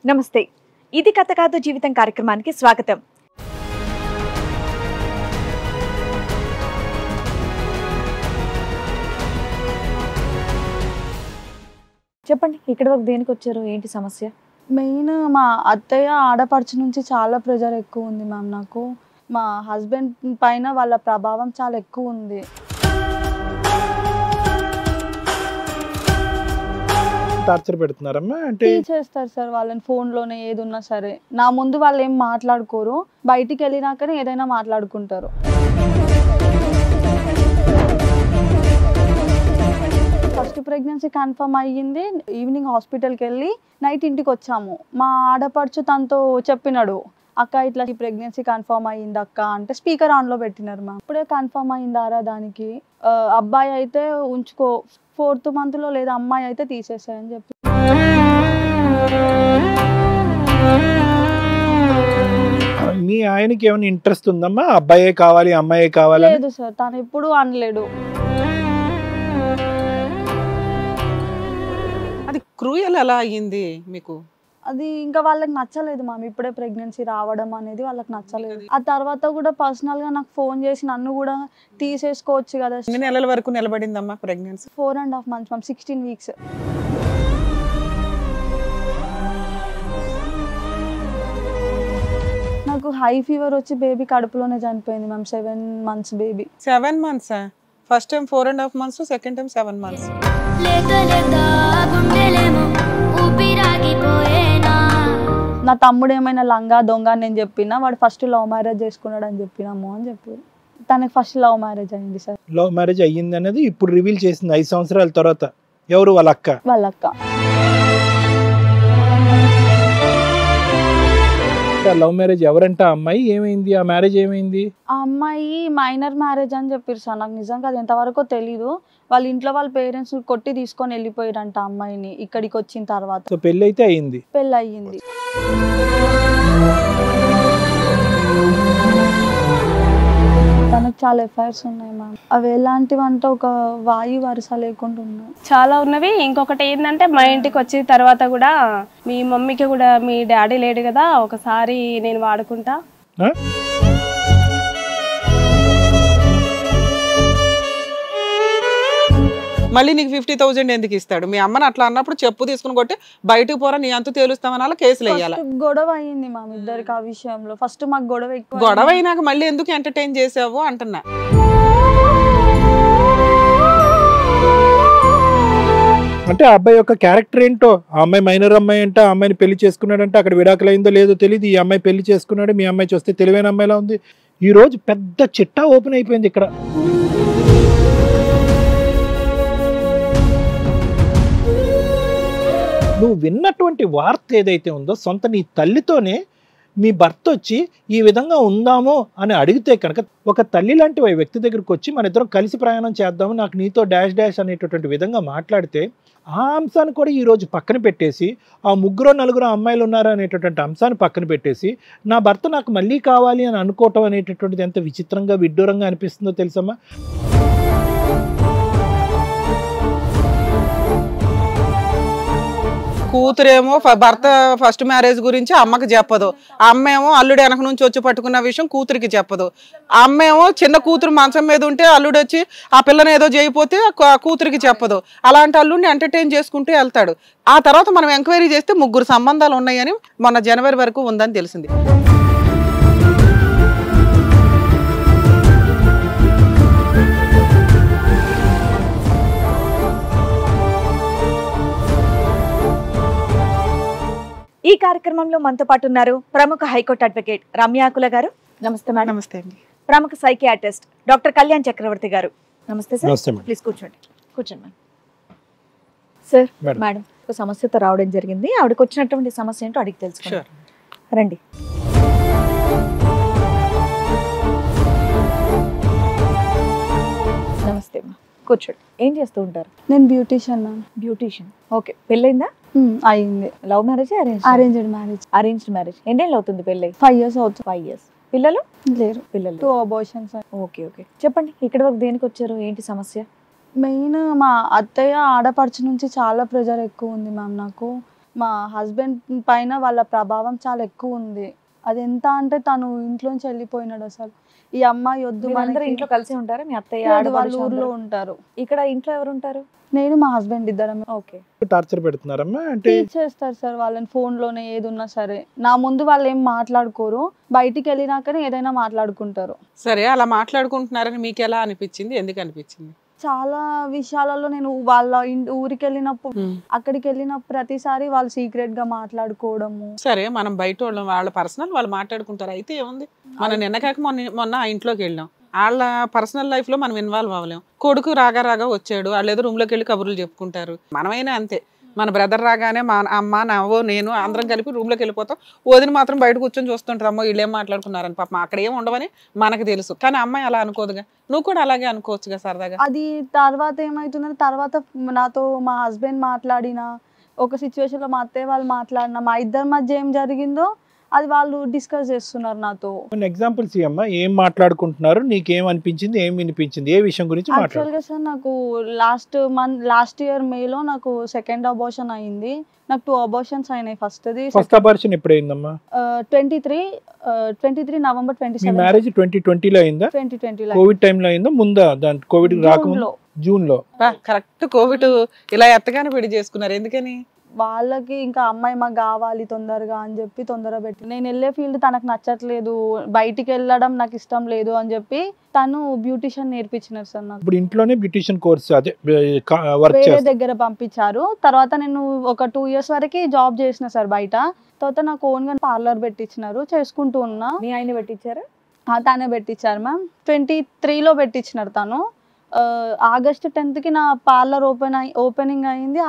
నమస్తే. ఇది కథ కాదు జీవితం కార్యక్రమానికి స్వాగతం. చెప్పండి, ఇక్కడ వరకు దేనికి వచ్చారు? ఏంటి సమస్య? మెయిన్ మా అత్తయ్య ఆడపడుచు నుంచి చాలా ప్రెజర్ ఎక్కువ ఉంది మ్యామ్. నాకు మా హస్బెండ్ పైన వాళ్ళ ప్రభావం చాలా ఎక్కువ ఉంది. టార్చర్ పెడుతున్నారమ్మా అంటే చేస్తారు సార్ వాళ్ళని ఫోన్లోనే ఏది ఉన్నా సరే. నా ముందు వాళ్ళు ఏం మాట్లాడుకోరు, బయటికి వెళ్ళినాకనే ఏదైనా మాట్లాడుకుంటారు. ఫస్ట్ ప్రెగ్నెన్సీ కన్ఫర్మ్ అయ్యింది. ఈవినింగ్ హాస్పిటల్కి వెళ్ళి నైట్ ఇంటికి వచ్చాము. మా ఆడపడుచు తనతో చెప్పినాడు, అక్క ఇట్లా ఈ ప్రెగ్నెన్సీ కన్ఫర్మ్ అయ్యింది అక్క అంటే స్పీకర్ ఆన్లో పెట్టినారు మ్యామ్. ఇప్పుడే కన్ఫర్మ్ అయిందారా దానికి, అబ్బాయి అయితే ఉంచుకో 4th మంత్లో, లేదా అమ్మాయి అయితే తీసేసాయని చెప్పి. మీ ఆయనకి ఏమైనా ఇంట్రెస్ట్ ఉందమ్మా, అబ్బాయే కావాలి అమ్మాయే కావాలి? లేదు సార్, తను ఎప్పుడు అనలేడు. అది క్రూయల్ ఎలా అయ్యింది మీకు? అది ఇంకా వాళ్ళకి నచ్చలేదు మ్యామ్. ఇప్పుడే ప్రెగ్నెన్సీ రావడం అనేది వాళ్ళకి నచ్చలేదు. ఆ తర్వాత కూడా పర్సనల్ గా నాకు ఫోన్ చేసి నన్ను కూడా తీసేసుకోవచ్చు కదా. ఎన్ని నెలల వరకు నిలబడిందమ్మా ప్రెగ్నెన్సీ? 4.5 months ma'am, 16 weeks. నాకు హై ఫీవర్ వచ్చి బేబీ కడుపులోనే చనిపోయింది ma'am. 7 months baby. 7 months? First time 4.5 months, second time 7 months. నా తమ్ముడు ఏమైనా లంగా దొంగ అని నేను చెప్పినా, వాడు ఫస్ట్ లవ్ మ్యారేజ్ చేసుకున్నాడు అని చెప్పినాము అని చెప్పి. తనకి ఫస్ట్ లవ్ మ్యారేజ్ అయింది సార్. లవ్ మ్యారేజ్ అయ్యింది అనేది ఇప్పుడు రివీల్ చేసింది 5 సంవత్సరాల తర్వాత. ఎవరు? వాళ్ళ అక్క. వాళ్ళ అక్క. లవ్ మ్యారేజ్ ఎవరంట? అమ్మాయి ఏమైంది? ఆ మ్యారేజ్ ఏమైంది? ఆ అమ్మాయి మైనర్ మ్యారేజ్ అని చెప్పారు సార్. నాకు నిజంగా అది ఎంతవరకు తెలీదు. వాళ్ళ ఇంట్లో వాళ్ళ పేరెంట్స్ కొట్టి తీసుకొని వెళ్ళిపోయారంట అమ్మాయిని ఇక్కడికి వచ్చిన తర్వాత. సో పెళ్ళి అయితే అయింది. పెళ్ళి అయ్యింది. తనకు చాలా ఎఫ్ఐఆర్స్ ఉన్నాయి మ్యామ్. అవి ఎలాంటివంటే ఒక వాయు వరుస లేకుండా ఉన్నాయి. చాలా ఉన్నవి. ఇంకొకటి ఏంటంటే మా ఇంటికి వచ్చిన తర్వాత కూడా మీ మమ్మీకి కూడా మీ డాడీ లేడు కదా, ఒకసారి నేను వాడుకుంటా. మళ్ళీ నీకు 50,000 ఎందుకు ఇస్తాడు? మీ అమ్మని అట్లా అన్నప్పుడు చెప్పు తీసుకుని కొట్టి బయటకు పోరా, నీ అంత తేలుస్తామని అలా కేసులు వేయాలి. గొడవ అయ్యింది మ్యామ్ ఇద్దరికి ఆ విషయంలో. ఫస్ట్ మాకు గొడవ ఎక్కువ. గొడవ అయినాక మళ్ళీ ఎందుకు ఎంటర్టైన్ చేసావు అంటున్నా. అంటే ఆ అబ్బాయి యొక్క క్యారెక్టర్ ఏంటో, ఆ అమ్మాయి మైనర్ అమ్మాయి అంటే ఆ అమ్మాయిని పెళ్లి చేసుకున్నాడంటే అక్కడ విడాకులు అయిందో లేదో తెలియదు. ఈ అమ్మాయి పెళ్లి చేసుకున్నాడు, మీ అమ్మాయి చూస్తే తెలివైన అమ్మాయిలా ఉంది. ఈ రోజు పెద్ద చిట్టా ఓపెన్ అయిపోయింది ఇక్కడ. నువ్వు విన్నటువంటి వార్త ఏదైతే ఉందో, సొంత నీ తల్లితోనే మీ భర్త వచ్చి ఈ విధంగా ఉందాము అని అడిగితే కనుక, ఒక తల్లి లాంటి వ్యక్తి దగ్గరికి వచ్చి మన ఇద్దరం కలిసి ప్రయాణం చేద్దాము, నాకు నీతో డాష్ డాష్ అనేటటువంటి విధంగా మాట్లాడితే, ఆ అంశాన్ని కూడా ఈరోజు పక్కన పెట్టేసి, ఆ 3-4 అమ్మాయిలు ఉన్నారు అనేటటువంటి అంశాన్ని పక్కన పెట్టేసి, నా భర్త నాకు మళ్ళీ కావాలి అని అనుకోవటం అనేటటువంటిది ఎంత విచిత్రంగా విడ్డూరంగా అనిపిస్తుందో తెలుసమ్మా. కూతురేమో భర్త ఫస్ట్ మ్యారేజ్ గురించి అమ్మకి చెప్పదు, అమ్మేమో అల్లుడు వెనక నుంచి వచ్చి పట్టుకున్న విషయం కూతురికి చెప్పదు. అమ్మేమో చిన్న కూతురు మంచం మీద ఉంటే అల్లుడు వచ్చి ఆ పిల్లని ఏదో చేయకపోతే కూతురికి చెప్పదు. అలాంటి అల్లుడిని ఎంటర్టైన్ చేసుకుంటూ వెళ్తాడు. ఆ తర్వాత మనం ఎంక్వైరీ చేస్తే 3 సంబంధాలు ఉన్నాయని మొన్న జనవరి వరకు ఉందని తెలిసింది. ఈ కార్యక్రమంలో మనతో పాటు ఉన్నారు ప్రముఖ హైకోర్టు అడ్వకేట్ రమ్యాకుల గారు. నమస్తే మేడం. నమస్తే అండి. ప్రముఖ సైకియాట్రిస్ట్ డాక్టర్ కళ్యాణ్ చక్రవర్తి గారు. నమస్తే సార్. ప్లీజ్ కూర్చోండి. కూర్చోండి సార్. మేడం ఒక సమస్యతో రావడం జరిగింది. ఆవిడకి వచ్చినటువంటి సమస్య ఏంటో అడిగి తెలుసుకోండి. రండి. నమస్తే అమ్మా, కూర్చోండి. ఏం చేస్తూ ఉంటారు? నేను బ్యూటీషియన్ మ్యామ్. బ్యూటీషియన్. ఓకే. పెళ్ళైందా? అయింది. Love marriage? Arranged marriage. Arranged marriage. ఎన్నేళ్ళు అవుతుంది పెళ్ళై? 5 years అవుతుంది. 5 years. పిల్లలు లేరు? పిల్లలు. 2 abortions. Okay okay. చెప్పండి, ఇక్కడ వరకు దేనికి వచ్చారు? ఏంటి సమస్య? మెయిన్ మా అత్తయ్య ఆడపడుచు నుంచి చాలా ప్రెజర్ ఎక్కువ ఉంది మ్యామ్. నాకు మా హస్బెండ్ పైన వాళ్ళ ప్రభావం చాలా ఎక్కువ ఉంది. అది ఎంత అంటే తను ఇంట్లోంచి వెళ్ళిపోయినాడు అసలు. ఈ అమ్మాయి వద్దు, అందరూ ఇంట్లో కలిసి ఉంటారా? మీ అత్తయ్య వాళ్ళు ఆడపడుచు ఊర్లో అందరూ? ఉంటారు. ఇక్కడ ఇంట్లో ఎవరు ఉంటారు? నేను మా హస్బెండ్ ఇద్దరం. ఓకే. టార్చర్ పెడుతున్నారమ్మా అంటే? టీచ్ చేస్తారు సార్ వాళ్ళని, ఫోన్ లోనే ఏది ఉన్నా సరే. నా ముందు వాళ్ళు ఏం మాట్లాడుకోరు, బయటికి వెళ్ళినాకనే ఏదైనా మాట్లాడుకుంటారు. సరే, అలా మాట్లాడుకుంటున్నారని మీకు ఎలా అనిపించింది? ఎందుకు అనిపించింది? చాలా విషయాలలో నేను వాళ్ళ ఊరికి వెళ్ళినప్పుడు, అక్కడికి వెళ్ళిన ప్రతిసారి వాళ్ళు సీక్రెట్ గా మాట్లాడుకోవడము. సరే, మనం బయట వాళ్ళ పర్సనల్ వాళ్ళు మాట్లాడుకుంటారు, అయితే ఏముంది? మనం నిన్న కాక మొన్న ఆ ఇంట్లోకి వెళ్ళాం, వాళ్ళ పర్సనల్ లైఫ్ లో మనం ఇన్వాల్వ్ అవ్వలేం. కొడుకు రాగా వచ్చాడు, వాళ్ళు ఏదో రూమ్ లోకి వెళ్ళి కబుర్లు చెప్పుకుంటారు. మనమైనా అంతే, మన బ్రదర్ రాగానే మా అమ్మ నవ్వు నేను అందరం కలిపి రూమ్ లోకి వెళ్ళిపోతాం. వదిన మాత్రం బయట కూర్చొని చూస్తుంటారు, అమ్మో వీళ్ళు ఏం మాట్లాడుకున్నారని. పాపం అక్కడ ఏం ఉండవని మనకు తెలుసు, కానీ అమ్మాయి అలా అనుకోదుగా. నువ్వు కూడా అలాగే అనుకోవచ్చుగా సరదాగా. అది తర్వాత ఏమైతుందంటే, తర్వాత నాతో మా హస్బెండ్ మాట్లాడిన ఒక సిచ్యువేషన్ లో మా అత్తయ్య వాళ్ళు మాట్లాడిన, మా ఇద్దరి మధ్య ఏం జరిగిందో అది వాళ్ళు డిస్కస్ చేస్తున్నారు నాతో. ఎగ్జాంపుల్స్ ఇవ్వమ్మా, ఏం మాట్లాడుకుంటున్నారు, నీకేం అనిపించింది, ఏం వినిపించింది, ఏ విషయం గురించి మాట్లాడు? యాక్చువల్గా సార్ నాకు లాస్ట్ ఇయర్ మేలో నాకు సెకండ్ అబార్షన్ అయింది. నాకు 2 అబార్షన్స్ అయినాయి. ఫస్ట్ అబార్షన్ ఎప్పుడైందమ్మా? 23 నవంబర్ మీ 27 మ్యారేజ్ 2020లో అయిందా? 2020 కోవిడ్ టైంలో అయిందా? ముందా? దాని కోవిడ్ రాకముందు జూన్ లో. కరెక్ట్, కోవిడ్ ఇలా ఎత్తగానే పెళ్లి చేసుకున్నారు. ఎందుకని? వాళ్ళకి ఇంకా అమ్మాయి మాకు కావాలి తొందరగా అని చెప్పి తొందర పెట్టి, నేను వెళ్ళే ఫీల్డ్ తనకు నచ్చట్లేదు, బయటికి వెళ్ళడం నాకు ఇష్టం లేదు అని చెప్పి తను బ్యూటిషియన్ నేర్పించినారు సార్ నాకు. ఇప్పుడు ఇంట్లోనే బ్యూటిషియన్ కోర్స్ అదే వర్క్ వేరే చేస్తా. దగ్గర పంపించారు. తర్వాత నేను ఒక 2 years వరకు జాబ్ చేసిన సార్ బయట. తర్వాత నాకు ఓన్ గా పార్లర్ పెట్టించినారు, చేసుకుంటూ ఉన్నా. మీ ఆయన పెట్టించారా? తానే పెట్టించారు మ్యామ్. 23లో పెట్టించినారు తను. ఆగస్ట్ 10కి నా పార్లర్ ఓపెనింగ్ అయింది.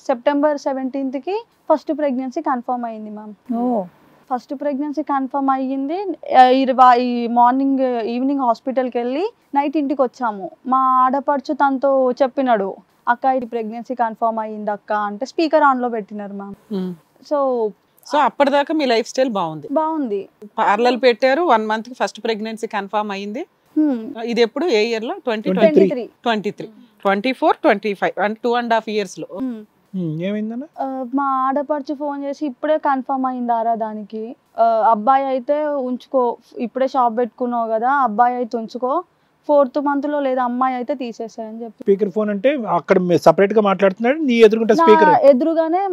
సెప్టెంబర్ 17కి ఫస్ట్ ప్రెగ్నెన్సీ కన్ఫర్మ్ అయింది మ్యామ్. ఫస్ట్ ప్రెగ్నెన్సీ కన్ఫర్మ్ అయ్యింది. ఈ ఈవినింగ్ హాస్పిటల్కి వెళ్ళి నైట్ ఇంటికి వచ్చాము. మా ఆడపడుచు తనతో చెప్పినాడు, అక్క ఇది ప్రెగ్నెన్సీ కన్ఫర్మ్ అయ్యింది అక్క అంటే, స్పీకర్ ఆన్ లో పెట్టినారు మ్యామ్. సో అప్పటిదాకా మీ లైఫ్ స్టైల్ బాగుంది. పార్లర్ పెట్టారు, 1 month కి ఫస్ట్ ప్రెగ్నెన్సీ కన్ఫర్మ్ అయింది. ఇది ఎప్పుడు, ఏ ఇయర్ లో? 2023, 23, 24, 25 అంటే 2.5 years లో. ఏమైందన్న? మా ఆడపడుచు ఫోన్ చేసి ఇప్పుడే కన్ఫర్మ్ అయిందారా దానికి, అబ్బాయి అయితే ఉంచుకో, ఇప్పుడే షాప్ పెట్టుకున్నావు కదా, అబ్బాయి అయితే ఉంచుకో, 4th month లో లేదా అమ్మాయి అయితే తీసేసాయని చెప్పి. స్పీకర్ ఫోన్ అంటే అక్కడ సెపరేట్ గా మాట్లాడుతున్నాడు, నీ ఎదురుకుంటే స్పీకర్ ఎదురుగానే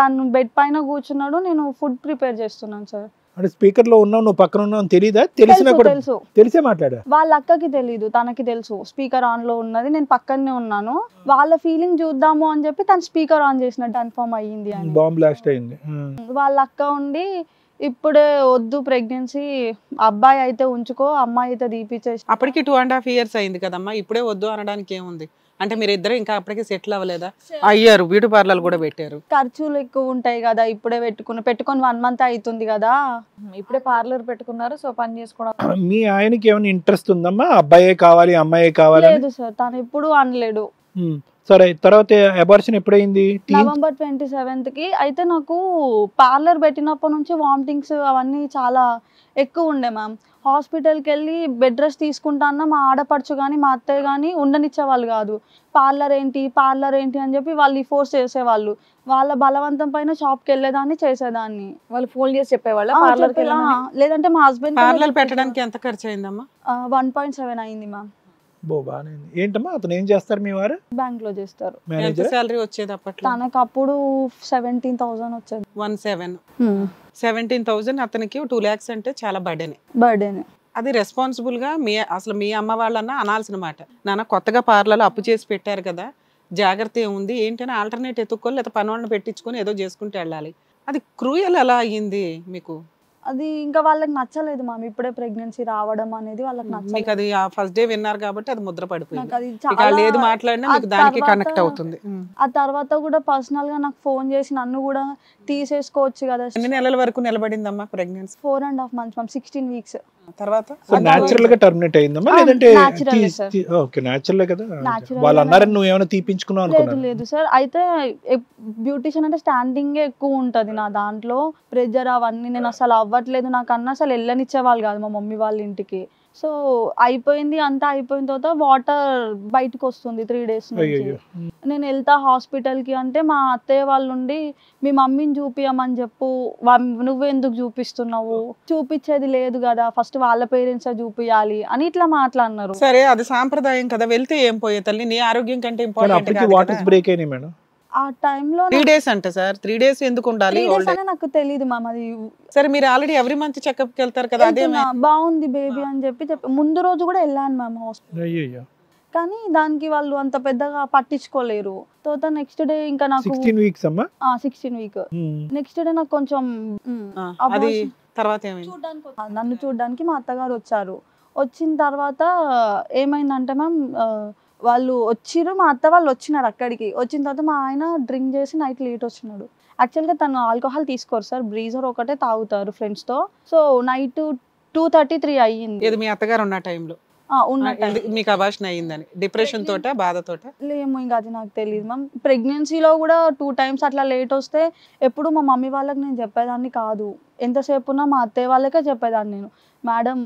తను బెడ్ పైన కూర్చున్నాడు, నేను ఫుడ్ ప్రిపేర్ చేస్తున్నాను సార్. అంటే స్పీకర్ లో ఉన్నావు, నువ్వు పక్కన ఉన్నావు అని తెలియదా? తెలిసినా కూడా తెలిసే మాట్లాడా? వాళ్ళ అక్కకి తెలీదు, తనకి తెలుసు స్పీకర్ ఆన్ లో ఉన్నది, నేను పక్కనే ఉన్నాను. వాళ్ళ ఫీలింగ్ చూద్దాము అని చెప్పి తను స్పీకర్ ఆన్ చేసినట్టు కన్ఫర్మ్ అయ్యింది అని. బాంబ్ బ్లాస్ట్ అయింది. వాళ్ళ అక్క ఉండి ఇప్పుడే వద్దు ప్రెగ్నెన్సీ, అబ్బాయి అయితే ఉంచుకో, అమ్మాయి అయితే తీపిచ్చేసి. అప్పటికి 2.5 years అయింది కదమ్మా, ఇప్పుడే వద్దు అనడానికి ఏముంది? అంటే మీరు ఇద్దరు ఇంకా అప్పటికి సెటిల్ అవ్వలేదా? అయ్యారు, బ్యూటీ పార్లర్ కూడా పెట్టారు. ఖర్చులు ఎక్కువ ఉంటాయి కదా, ఇప్పుడే పెట్టుకుని 1 month అవుతుంది కదా, ఇప్పుడే పార్లర్ పెట్టుకున్నారు, సో పని చేసుకోవడం. మీ ఆయనకి ఏమైనా ఇంట్రెస్ట్ ఉందమ్మా, అబ్బాయే కావాలి అమ్మాయే కావాలి? లేదు సార్, తను ఎప్పుడు అనలేడు. సరే, తర్వాత అబార్షన్ ఎప్పుడైంది? నవంబర్ 27కి. అయితే నాకు పార్లర్ పెట్టినప్పటి నుంచి వామిటింగ్స్ అవన్నీ చాలా ఎక్కువ ఉండే మ్యామ్. హాస్పిటల్కి వెళ్ళి బెడ్ రెస్ట్ తీసుకుంటాన్నా మా ఆడపడుచు కానీ మా అత్తయ్య కానీ ఉండనిచ్చేవాళ్ళు కాదు. పార్లర్ ఏంటి అని చెప్పి వాళ్ళు ఫోర్స్ చేసేవాళ్ళు. వాళ్ళ బలవంతం పైన షాప్కి వెళ్ళేదాన్ని, చేసేదాన్ని. వాళ్ళు ఫోన్ చేసి చెప్పేవాళ్ళ? లేదంటే మా హస్బెండ్ పార్లర్ పెట్టడానికి ఎంత ఖర్చు అయిందమ్మా? 1.7 అయింది మ్యామ్. ఏంటమ్మా, అతను ఏం చేస్తారు మీ వారు? బ్యాంక్ లో చేస్తారు. ఎంత సాలరీ వచ్చేది అప్పట్లో? తనకు అప్పుడు 17,000 వచ్చేది. 17,000 అతనికి 2 lakhs అంటే చాలా బర్డెనే. అది రెస్పాన్సిబుల్ గా అసలు మీ అమ్మ వాళ్ళన్నా అనాల్సిన మాట. నాన్న కొత్తగా పార్లర్లో అప్పు చేసి పెట్టారు కదా, జాగ్రత్త ఏముంది ఏంటని ఆల్టర్నేట్ ఎత్తుక్కొని లేదా పని వాళ్ళని పెట్టించుకొని ఏదో చేసుకుంటూ వెళ్ళాలి. అది క్రూయల్ ఎలా అయ్యింది మీకు? అది ఇంకా వాళ్ళకి నచ్చలేదు మ్యామ్, ఇప్పుడే ప్రెగ్నెన్సీ రావడం అనేది వాళ్ళకి నచ్చలేదు. అది ఫస్ట్ డే విన్నారు కాబట్టి అది ముద్ర పడిపోయింది. అది ఏది మాట్లాడినా మీకు దానికి కనెక్ట్ అవుతుంది. ఆ తర్వాత కూడా పర్సనల్ గా నాకు ఫోన్ చేసి నన్ను కూడా తీసేసుకోవచ్చు కదా. ఎన్ని నెలల వరకు నిలబడిందమ్మా ప్రెగ్నెన్సీ? 4.5 months ma'am, 16 weeks. తర్వాత నేచురల్ గా టర్మినేట్ అయిందమ్మా లేదంటే? ఓకే, నేచురల్ కదా. వాళ్ళు అన్నారని నువ్వు ఏమైనా తీపించుకున్నావు అనుకున్నాను? లేదు సార్. అయితే బ్యూటిషియన్ అంటే స్టాండింగ్ ఎక్కువ ఉంటది నా దాంట్లో, ప్రెజర్ అవన్నీ. నేను అసలు అవ్వట్లేదు, నాకు అన్న అసలు వెళ్ళనిచ్చేవాళ్ళు కాదు మా మమ్మీ వాళ్ళ ఇంటికి. సో అయిపోయింది, అంతా అయిపోయిన తర్వాత వాటర్ బయటకు వస్తుంది 3 days నుంచి. అయ్యయ్యో. నేను వెళ్తా హాస్పిటల్కి అంటే మా అత్తయ్య వాళ్ళ నుండి మీ మమ్మీని చూపియమని చెప్పు, నువ్వెందుకు చూపిస్తున్నావు, చూపించేది లేదు కదా, ఫస్ట్ వాళ్ళ పేరెంట్స్ చూపియాలి అని ఇట్లా మాట్లాడినారు. సరే అది సాంప్రదాయం కదా, వెళ్తే ఏం పోయే తల్లి, నీ ఆరోగ్యం కంటే కానీ ఇంపార్టెంట్ అప్పటికి వాటర్స్ బ్రేక్ అయినాయి మేడం. ఆ టైంలో 3 days అంట సార్. 3 days ఎందుకు ఉండాలి? 3 days అనే నాకు తెలియదు మ్యామ్. అది సరే మీరు ఆల్రెడీ ఎవ్రీ మంత్ చెకప్ కి వెళ్తారు కదా, అదే వెళ్తున్నా, బాగుంది బేబీ అని చెప్పి ముందు రోజు కూడా వెళ్ళాను మ్యామ్ హాస్పిటల్. అయ్యయ్యో. కానీ దానికి వాళ్ళు అంత పెద్దగా పట్టించుకోలేరు. తర్వాత నెక్స్ట్ డే ఇంకా నాకు 16 weeks అమ్మా. 16 week. నెక్స్ట్ డే నాకు కొంచెం అది తర్వాత ఏమైంది? నన్ను చూడడానికి మా అత్తగారు వచ్చారు. వచ్చిన తర్వాత ఏమైందంటే మ్యామ్ వాళ్ళు వచ్చిర్రు, మా అత్త వాళ్ళు వచ్చినారు అక్కడికి. వచ్చిన తర్వాత మా ఆయన డ్రింక్ చేసి నైట్ లేట్ వచ్చినాడు. యాక్చువల్గా తను ఆల్కహాల్ తీసుకోరు సార్, బ్రీజర్ ఒకటే తాగుతారు ఫ్రెండ్స్తో. సో నైట్ 2:33 అయ్యింది. ఇది మీ అత్తగారు ఉన్న టైంలో మీకు అబార్షన్ అయ్యిందని డిప్రెషన్ తోట బాధతోట? లేము, ఇంకా అది నాకు తెలియదు మ్యామ్. ప్రెగ్నెన్సీలో కూడా 2 times అట్లా లేట్ వస్తే ఎప్పుడు మా మమ్మీ వాళ్ళకి నేను చెప్పేదాన్ని కాదు. ఎంతసేపు ఉన్నా మా అత్తయ్య వాళ్ళకే చెప్పేదాన్ని నేను, మేడం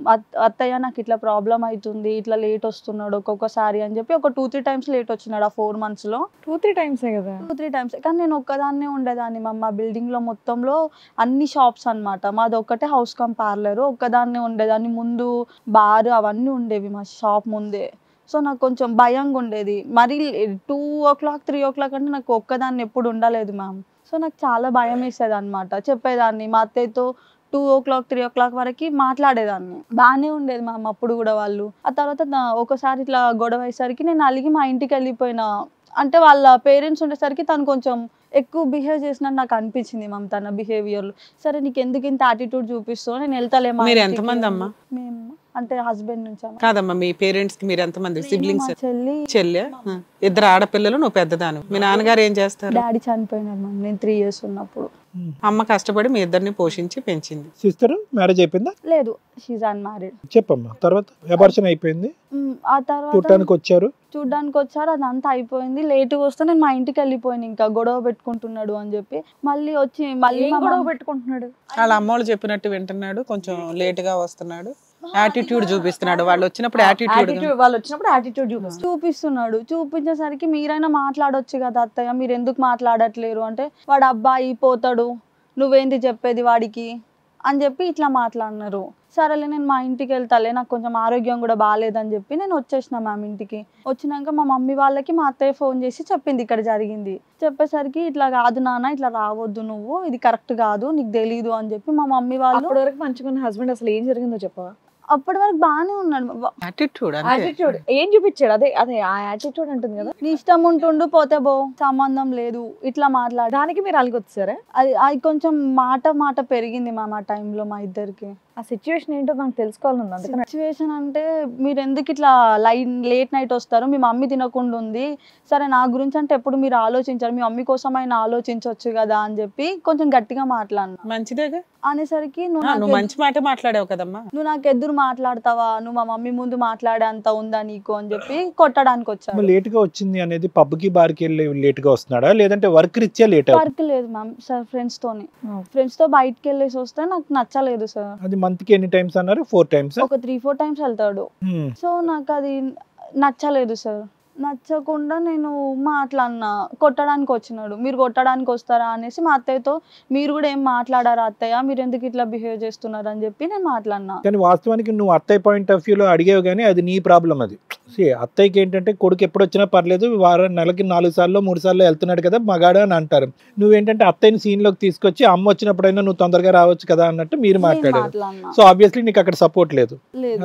అత్తయ్య నాకు ఇట్లా ప్రాబ్లం అవుతుంది, ఇట్లా లేట్ వస్తున్నాడు ఒక్కొక్కసారి అని చెప్పి ఒక 2-3 times లేట్ వచ్చినాడు ఆ 4 months లో. 2-3 times కదా? 2-3 times. కానీ నేను ఒక్కదాన్నే ఉండేదాన్ని మా బిల్డింగ్ లో మొత్తంలో అన్ని షాప్స్ అన్నమాట. మాది ఒక్కటే హౌస్ కమ్ పార్లర్, ఒక్కదాన్నే ఉండేదాన్ని. ముందు బార్ అవన్నీ ఉండేవి మా షాప్ ముందే. సో నాకు కొంచెం భయంగా ఉండేది. మరి 2 o'clock 3 o'clock అంటే నాకు ఒక్కదాన్ని ఎప్పుడు ఉండలేదు మ్యామ్. సో నాకు చాలా భయం వేసేది అనమాట. చెప్పేదాన్ని మా అత్తయ్యతో 2 o'clock 3 o'clock వరకు మాట్లాడేదాన్ని. బాగానే ఉండేది మ్యామ్ అప్పుడు కూడా వాళ్ళు. ఆ తర్వాత ఒకసారి ఇట్లా గొడవ అయ్యేసరికి నేను అలిగి మా ఇంటికి వెళ్ళిపోయినా. అంటే వాళ్ళ పేరెంట్స్ ఉండేసరికి తను కొంచెం ఎక్కువ బిహేవ్ చేసినట్టు నాకు అనిపించింది మ్యామ్ తన బిహేవియర్లో. సరే నీకు ఎందుకు ఇంత యాటిట్యూడ్ చూపిస్తావు, నేను వెళ్తాలేమా. మీరు ఎంతమంది అమ్మా? మేము అంటే హస్బెండ్ నుంచి కాదమ్మా, మీ పేరెంట్స్ కి మీరు ఎంతమంది సిబ్లింగ్స్? చెల్లి, 2 ఆడపిల్లలు, నువ్వు పెద్దదాను. మీ నాన్నగారు ఏం చేస్తారు? డాడీ చనిపోయినారు మ్యామ్ నేను 3 years ఉన్నప్పుడు. అమ్మ కష్టపడి మీ ఇద్దరిని పోషించి పెంచింది. సిస్టర్ మ్యారేజ్ అయిపోయిందా? లేదు, షీజ్ అన్మ్యారీడ్. చెప్పమ్మా. తర్వాత అబార్షన్ అయిపోయింది, ఆ తర్వాత చూడటానికి వచ్చారు. అదంతా అయిపోయింది. లేటుగా వస్తే నేను మా ఇంటికి వెళ్ళిపోయాను. ఇంకా గొడవ పెట్టుకుంటున్నాడు అని చెప్పి మళ్ళీ వచ్చి మళ్ళీ గొడవ పెట్టుకుంటున్నాడు. వాళ్ళ అమ్మోళ్ళు చెప్పినట్టు వింటున్నాడు, కొంచెం లేట్ గా వస్తున్నాడు, యాటిట్యూడ్ చూపిస్తున్నాడు. వాళ్ళు వచ్చినప్పుడు యాటిట్యూడ్ చూపిస్తున్నాడు. చూపించేసరికి మీరైనా మాట్లాడొచ్చు కదా అత్తయ్య, మీరు ఎందుకు మాట్లాడట్లేరు అంటే, వాడు అబ్బాయి పోతాడు, నువ్వేంటి చెప్పేది వాడికి అని చెప్పి ఇట్లా మాట్లాడినారు. సరేలే నేను మా ఇంటికి వెళ్తాలే, నాకు కొంచెం ఆరోగ్యం కూడా బాగాలేదని చెప్పి నేను వచ్చేసిన మ్యామ్ ఇంటికి. వచ్చినాక మా మమ్మీ వాళ్ళకి మా అత్తయ్య ఫోన్ చేసి చెప్పింది ఇక్కడ జరిగింది. చెప్పేసరికి ఇట్లా కాదు నాన్న, ఇట్లా రావద్దు నువ్వు, ఇది కరెక్ట్ కాదు, నీకు తెలీదు అని చెప్పి మా మమ్మీ వాళ్ళు. అప్పటి వరకు మంచుకున్న హస్బెండ్ అసలు ఏం జరిగిందో చెప్పవా? అప్పటి వరకు బాగానే ఉన్నాడు. యాటిట్యూడ్ ఏం చూపించాడు? అదే ఆ యాటిట్యూడ్ ఉంటుంది కదా, నీ ఇష్టం ఉంటుండు పోతే బో, సంబంధం లేదు ఇట్లా మాట్లాడు. దానికి మీరు అలిగొచ్చారా? అది కొంచెం మాట పెరిగింది మ్యామ్ ఆ టైంలో మా ఇద్దరికి. ఆ సిచ్యువేషన్ ఏంటో నాకు తెలుసుకోవాలని ఉంది. సిచ్యువేషన్ అంటే, మీరు ఎందుకు ఇట్లా లేట్ నైట్ వస్తారు, మీ మమ్మీ తినకుండా ఉంది, సరే నా గురించి అంటే ఎప్పుడు మీరు ఆలోచించారు, మీ మమ్మీ కోసం అయినా ఆలోచించవచ్చు కదా అని చెప్పి కొంచెం గట్టిగా మాట్లాడినా. మంచిదేగా అనేసరికి నువ్వు మంచి మాట మాట్లాడావు కదమ్మా, నువ్వు నాకు ఎదురు మాట్లాడతావా, నువ్వు మా మమ్మీ ముందు మాట్లాడే అంత ఉందా నీకు అని చెప్పి కొట్టడానికి వచ్చాను. లేట్ గా వచ్చింది అనేది పబ్ కి బార్ కి వెళ్ళి లేట్ గా వస్తున్నాడా, లేదంటే వర్క్ రీత్యా లేట్? వర్క్ లేదు మ్యామ్ సార్, ఫ్రెండ్స్ తో బయటకి వెళ్ళేసి వస్తే నాకు నచ్చలేదు సార్. అది మంత్ కి ఎన్ని టైమ్స్ అన్నారు? 4 times. ఒక 3-4 times వెళ్తాడు. సో నాకు అది నచ్చలేదు సార్. నచ్చకుండా నేను మాట్లాడినా, కొట్టడానికి వచ్చినాడు. మీరు కొట్టడానికి వస్తారా అనేసి మా అత్తయ్యతో, మీరు కూడా ఏం మాట్లాడారా అత్తయ్య, మీరు ఎందుకు ఇట్లా బిహేవ్ చేస్తున్నారు అని చెప్పి నేను మాట్లాడినా. కానీ వాస్తవానికి నువ్వు అత్తయ్య పాయింట్ ఆఫ్ వ్యూలో అడిగేవి, కానీ అది నీ ప్రాబ్లం. అది అత్తయ్యకి ఏంటంటే కొడుకు ఎప్పుడు వచ్చినా పర్లేదు, నెలకి 4 సార్లు 3 సార్లు వెళ్తున్నాడు కదా మగాడు అని అంటారు. నువ్వేంటంటే అత్తయ్యని సీన్ లోకి తీసుకొచ్చి అమ్మ వచ్చినప్పుడైనా నువ్వు తొందరగా రావచ్చు కదా అన్నట్టు మీరు మాట్లాడారు. సో ఆబ్వియస్లీ నీకు అక్కడ సపోర్ట్ లేదు,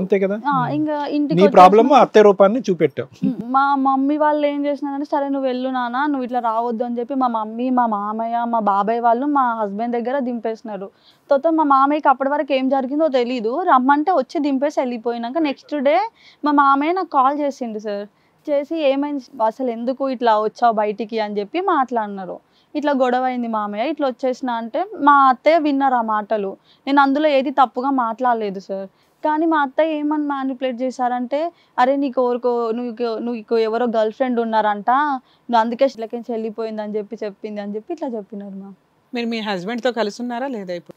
అంతే కదా? ఇంకా ఇంటికి నీ ప్రాబ్లమ్ అత్తయ్య రూపాన్ని చూపెట్టావు. మా మమ్మీ వాళ్ళు ఏం చేసినారంటే, సరే నువ్వు వెళ్ళు నాన్న, నువ్వు ఇట్లా రావద్దు అని చెప్పి మా మమ్మీ, మా మామయ్య, మా బాబాయ్ వాళ్ళు మా హస్బెండ్ దగ్గర దింపేసినారు. తర్వాత మా మామయ్యకి అప్పటి వరకు ఏం జరిగిందో తెలీదు, రమ్మంటే వచ్చి దింపేసి వెళ్ళిపోయినాక నెక్స్ట్ డే మా మామయ్య నాకు కాల్ చేసిండు సార్. చేసి ఏమైంది అసలు, ఎందుకు ఇట్లా వచ్చావు బయటికి అని చెప్పి మాట్లాడినారు. ఇట్లా గొడవ అయింది మామయ్య, ఇట్లా వచ్చేసిన అంటే మా అత్తయ్య విన్నారు ఆ మాటలు. నేను అందులో ఏది తప్పుగా మాట్లాడలేదు సార్. కానీ మా అత్తయ్య ఏమని మ్యానిపులేట్ చేశారంటే, అరే నీకు నువ్వు ఎవరో గర్ల్ ఫ్రెండ్ ఉన్నారంట, నువ్వు అందుకే ఇళ్ళకి వెళ్ళిపోయింది అని చెప్పింది అని చెప్పి ఇట్లా చెప్పినారు మ్యామ్. మీరు మీ హస్బెండ్ తో కలిసి ఉన్నారా లేదా ఇప్పుడు?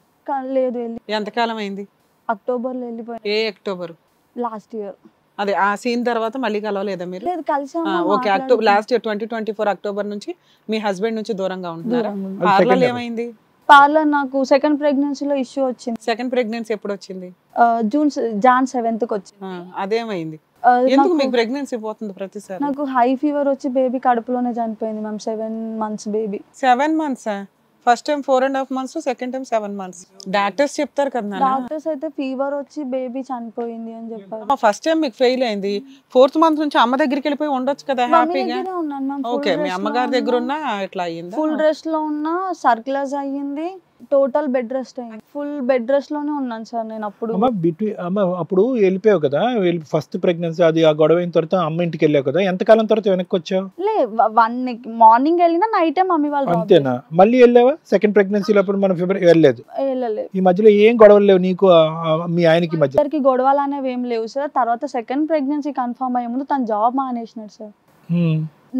లేదు, వెళ్ళి ఎంతకాలం అయింది? అక్టోబర్లో వెళ్ళిపోయింది. ఏ అక్టోబర్? Last year. అదే ఆ సీన్ తర్వాత మళ్ళీ కలవలేదా మీరు? లేదు కలిసాము. Okay, October last year 2024 October నుంచి మీ హస్బెండ్ నుంచి దూరంగా ఉంటున్నారా? పార్లర్ ఏమైంది? పార్లర్ నాకు సెకండ్ ప్రెగ్నెన్సీలో ఇష్యూ వచ్చింది. సెకండ్ ప్రెగ్నెన్సీ ఎప్పుడు వచ్చింది? జాన్ 7th వచ్చింది. అదేమైంది? ఎందుకు మీకు ప్రెగ్నెన్సీ పోతుంది ప్రతిసారి? నాకు హై ఫీవర్ వచ్చి బేబీ కడుపులోనే చనిపోయింది ma'am. 7 months baby. 7 months? First time 4.5 months, second time 7 months. Doctors చెప్తారు కదా. డాక్టర్స్ అయితే ఫీవర్ వచ్చి బేబీ చనిపోయింది అని చెప్పారు. ఫస్ట్ టైం మీకు ఫెయిల్ అయింది. 4th month నుంచి అమ్మ దగ్గరికి వెళ్ళిపోయి ఉండొచ్చు కదా హ్యాపీగా. ఓకే, మీ అమ్మగారి దగ్గర ఉన్నా ఇట్లా అయ్యింది. ఫుల్ రెస్ట్ లో ఉన్నా, సర్క్యులర్స్ అయ్యింది, టోటల్ బెడ్ రెస్ట్ అయింది. ఫుల్ బెడ్ రెస్ట్ లోనే ఉన్నాను సార్ నేను అప్పుడు. అప్పుడు వెళ్ళిపోయావు కదా, ఫస్ట్ ప్రెగ్నెన్సీ అది ఆ గొడవ అయిన తర్వాత అమ్మ ఇంటికి వెళ్ళావు కదా, ఎంతకాలం తర్వాత వెనక్కి వచ్చావు? లే 1 మార్నింగ్ వెళ్ళినా నైట్ మమ్మీ వాళ్ళు. అంతేనా? మళ్ళీ వెళ్ళావా సెకండ్ ప్రెగ్నెన్సీలో? అప్పుడు మనం వెళ్ళలేదు. వెళ్ళలేదు. ఈ మధ్యలో ఏం గొడవలు లేవు నీకు మీ ఆయనకి మధ్య? ఇద్దరికి గొడవలు అనేవి ఏం లేవు సార్. తర్వాత సెకండ్ ప్రెగ్నెన్సీ కన్ఫర్మ్ అయ్యే ముందు తను జాబ్ మానేసినాడు సార్.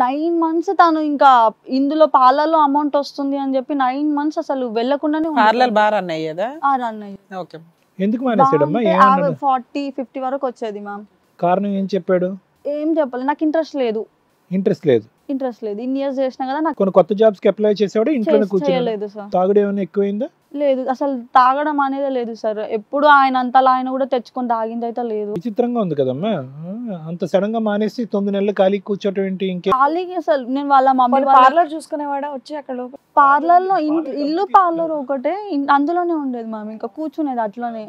9 months తను ఇంకా ఇందులో పార్లర్లో అమౌంట్ వస్తుంది అని చెప్పి 9 months అసలు వెళ్ళకుండానే పార్లర్ బార్ రన్ అయ్యేదా? రన్ అయ్యేది. ఓకే, ఎందుకు మానేసాడమ్మా? 40-50 వరకు వచ్చేది మ్యామ్. కారణం ఏం చెప్పాడు? ఏం చెప్పాలి, నాకు ఇంట్రెస్ట్ లేదు. ఇన్ని ఇయర్స్ చేసినా కదా. నాకు కొన్ని కొత్త జాబ్స్ కి అప్లై చేసేవాడు, ఇంట్లోనే కూర్చోలేదు సార్. తాగుడు ఏమైనా ఎక్కువైందా? లేదు, అసలు తాగడం అనేది లేదు సార్. ఎప్పుడు ఆయన అంతలా ఆయన కూడా తెచ్చుకొని తాగింది అయితే లేదు. విచిత్రంగా ఉంది కదమ్మా, అంత సడన్ గా మానేసి 9 నెలలు ఖాళీ కూర్చోటం ఏంటి? ఇంకే ఖాళీకి అసలు నేను వాళ్ళ మమ్మీ పార్లర్ చూసుకునేవాడా వచ్చి అక్కడ? పార్లర్ లో ఇల్లు పార్లర్ ఒకటే, అందులోనే ఉండేది మ్యామ్. ఇంకా కూర్చునేది అట్లనే.